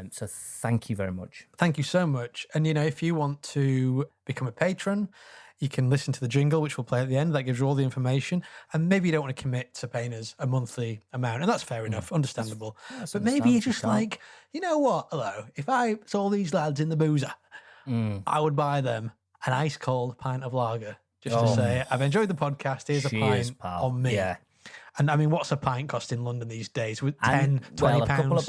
So thank you very much. Thank you so much. And, you know, if you want to become a patron, you can listen to the jingle, which we'll play at the end. That gives you all the information. And maybe you don't want to commit to paying us a monthly amount. And that's fair enough, understandable. But maybe you're just like, you know what? Hello, if I saw these lads in the boozer, I would buy them an ice cold pint of lager just to say, I've enjoyed the podcast. Here's a pint on me. Yeah. And I mean, what's a pint cost in London these days? With 10, 20 a pounds? couple of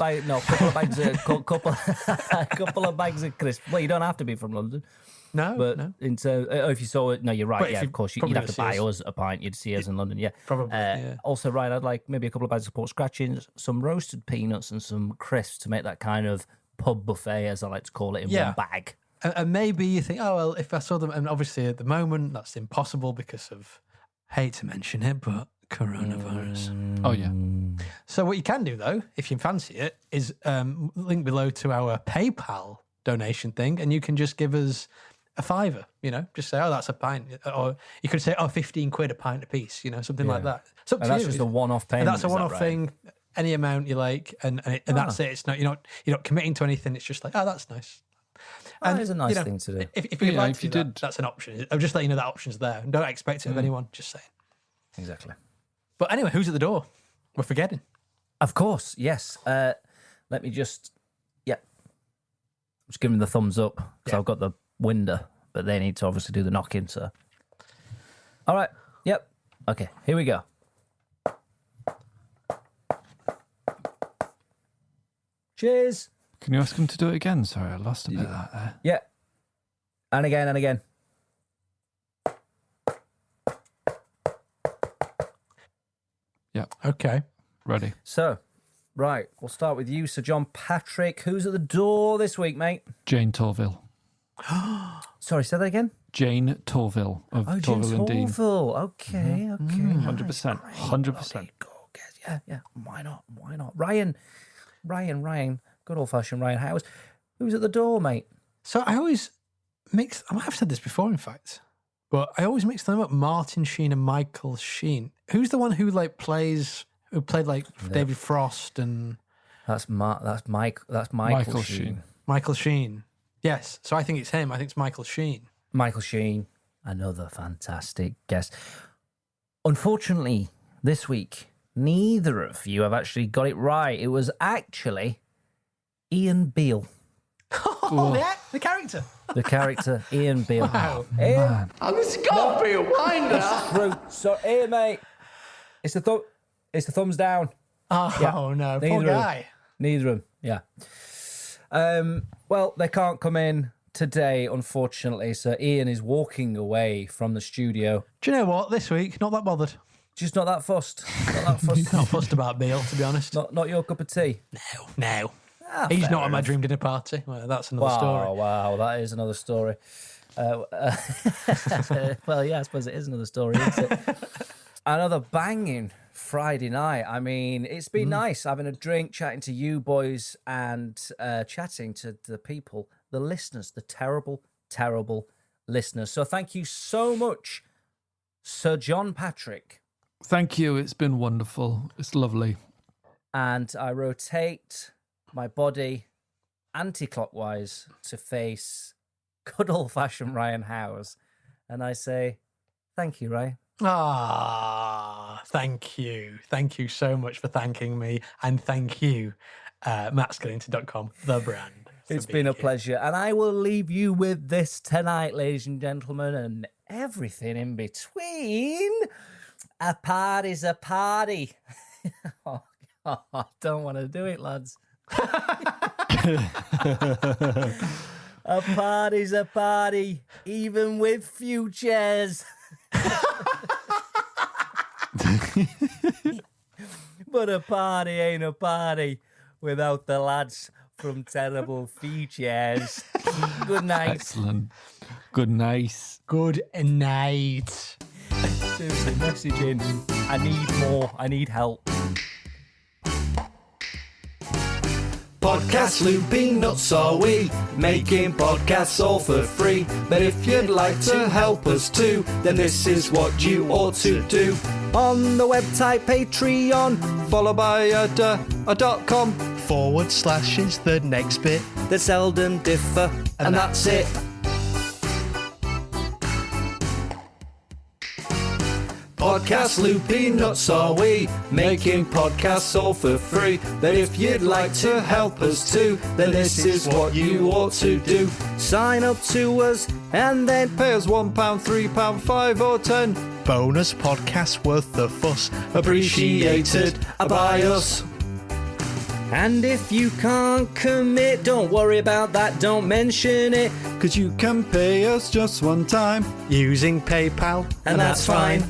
bags a couple of bags of crisps. Well, you don't have to be from London. No, but no. If you saw it, no, you're right. But Yeah, of course, you'd have to buy us a pint. You'd see us in London. Yeah, probably. Yeah. Also, Ryan, I'd like maybe a couple of bags of pork scratchings, some roasted peanuts, and some crisps to make that kind of pub buffet, as I like to call it, in one bag. And maybe you think, oh well, if I saw them, and obviously at the moment that's impossible because of, hate to mention it, but coronavirus. Oh yeah. So what you can do though, if you fancy it, is link below to our PayPal donation thing, and you can just give us a £5. You know, just say, oh, that's a pint, or you could say, oh, 15 quid a pint a piece. You know, something like that. It's up to that's you. just a one-off payment. And that's a one-off thing. Any amount you like, and that's it. It's not you're not committing to anything. It's just like, oh, that's nice. And it's a nice thing to do. If you'd like to do that, that's an option. I'll just let you know that option's there. And don't expect it of anyone, just saying. Exactly. But anyway, who's at the door? We're forgetting. Of course, yes. Let me just, just give them the thumbs up because I've got the window, but they need to obviously do the knocking, so. All right, yep. Okay, here we go. Cheers. Can you ask him to do it again? Sorry, I lost a bit of that there. Yeah. And again, and again. Yeah. Okay. Ready. So, right, we'll start with you, Sir John Patrick. Who's at the door this week, mate? Jane Torville. Sorry, say that again? Jane Torville of Torville and Dean. Torville. Okay, okay. 100%. 100%. Yeah. Why not? Ryan. Good old-fashioned Ryan Howes. Who's at the door, mate? So I always mix, I might have said this before, in fact, but I always mix them up, Martin Sheen and Michael Sheen. Who's the one who played like David Frost and... That's Michael Sheen. Michael Sheen. Yes, so I think it's him. I think it's Michael Sheen. Michael Sheen, another fantastic guest. Unfortunately, this week, neither of you have actually got it right. It was actually Ian Beale. Oh, the character. The character, Ian Beale. Wow. Ian. This can't be a winder. So, here, mate, it's the thumbs down. Oh, no, poor guy. Neither of them, yeah. Well, they can't come in today, unfortunately, so Ian is walking away from the studio. Do you know what? This week, not that bothered. Just not that fussed. Not fussed about Beale, to be honest. Not your cup of tea? No. He's not at my dream dinner party. Well, that's another story. Wow, that is another story. Well, yeah, I suppose it is another story, isn't it? Another banging Friday night. I mean, it's been nice having a drink, chatting to you boys, and chatting to the people, the listeners, the terrible, terrible listeners. So thank you so much, Sir John Patrick. Thank you. It's been wonderful. It's lovely. And I rotate my body anti-clockwise to face good old-fashioned Ryan Howes. And I say, thank you, Ryan. Thank you. Thank you so much for thanking me. And thank you, mattskillington.com, the brand. It's been a pleasure. And I will leave you with this tonight, ladies and gentlemen, and everything in between. A party's a party. I don't want to do it, lads. A party's a party, even with futures. But a party ain't a party without the lads from Terrible Futures. Good night. Excellent. Good night. Good night. Seriously, messaging. I need more. I need help. Podcast looping nuts are we, making podcasts all for free. But if you'd like to help us too, then this is what you ought to do. On the website Patreon, followed by a.com / is the next bit. That seldom differ, and that's it. Podcast loopy nuts are we, making podcasts all for free. But if you'd like to help us too, then this is what you ought to do. Sign up to us and then Pay us £1, £3, £5 or £10. Bonus podcasts worth the fuss. appreciated by us. And if you can't commit, don't worry about that, don't mention it. Cause you can pay us just one time Using PayPal. And that's fine.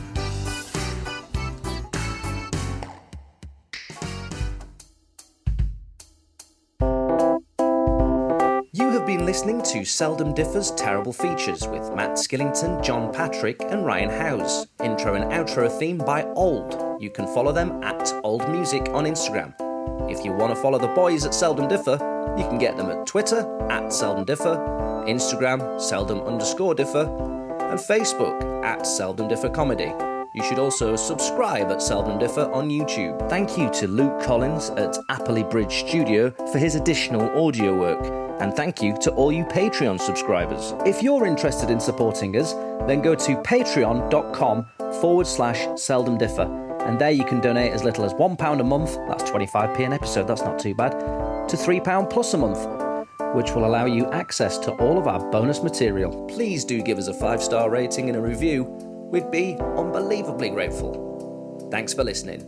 You have been listening to Seldom Differ's Terrible Features with Matt Skillington, John Patrick and Ryan Howes. Intro and outro theme by Old. You can follow them at Old Music on Instagram. If you want to follow the boys at Seldom Differ, you can get them at Twitter at Seldom Differ, Instagram Seldom_Differ, and Facebook at Seldom Differ Comedy. You should also subscribe at Seldom Differ on YouTube. Thank you to Luke Collins at Appley Bridge Studio for his additional audio work. And thank you to all you Patreon subscribers. If you're interested in supporting us, then go to patreon.com/Seldom Differ. And there you can donate as little as £1 a month, that's 25p an episode, that's not too bad, to £3 plus a month, which will allow you access to all of our bonus material. Please do give us a 5-star rating and a review. We'd be unbelievably grateful. Thanks for listening.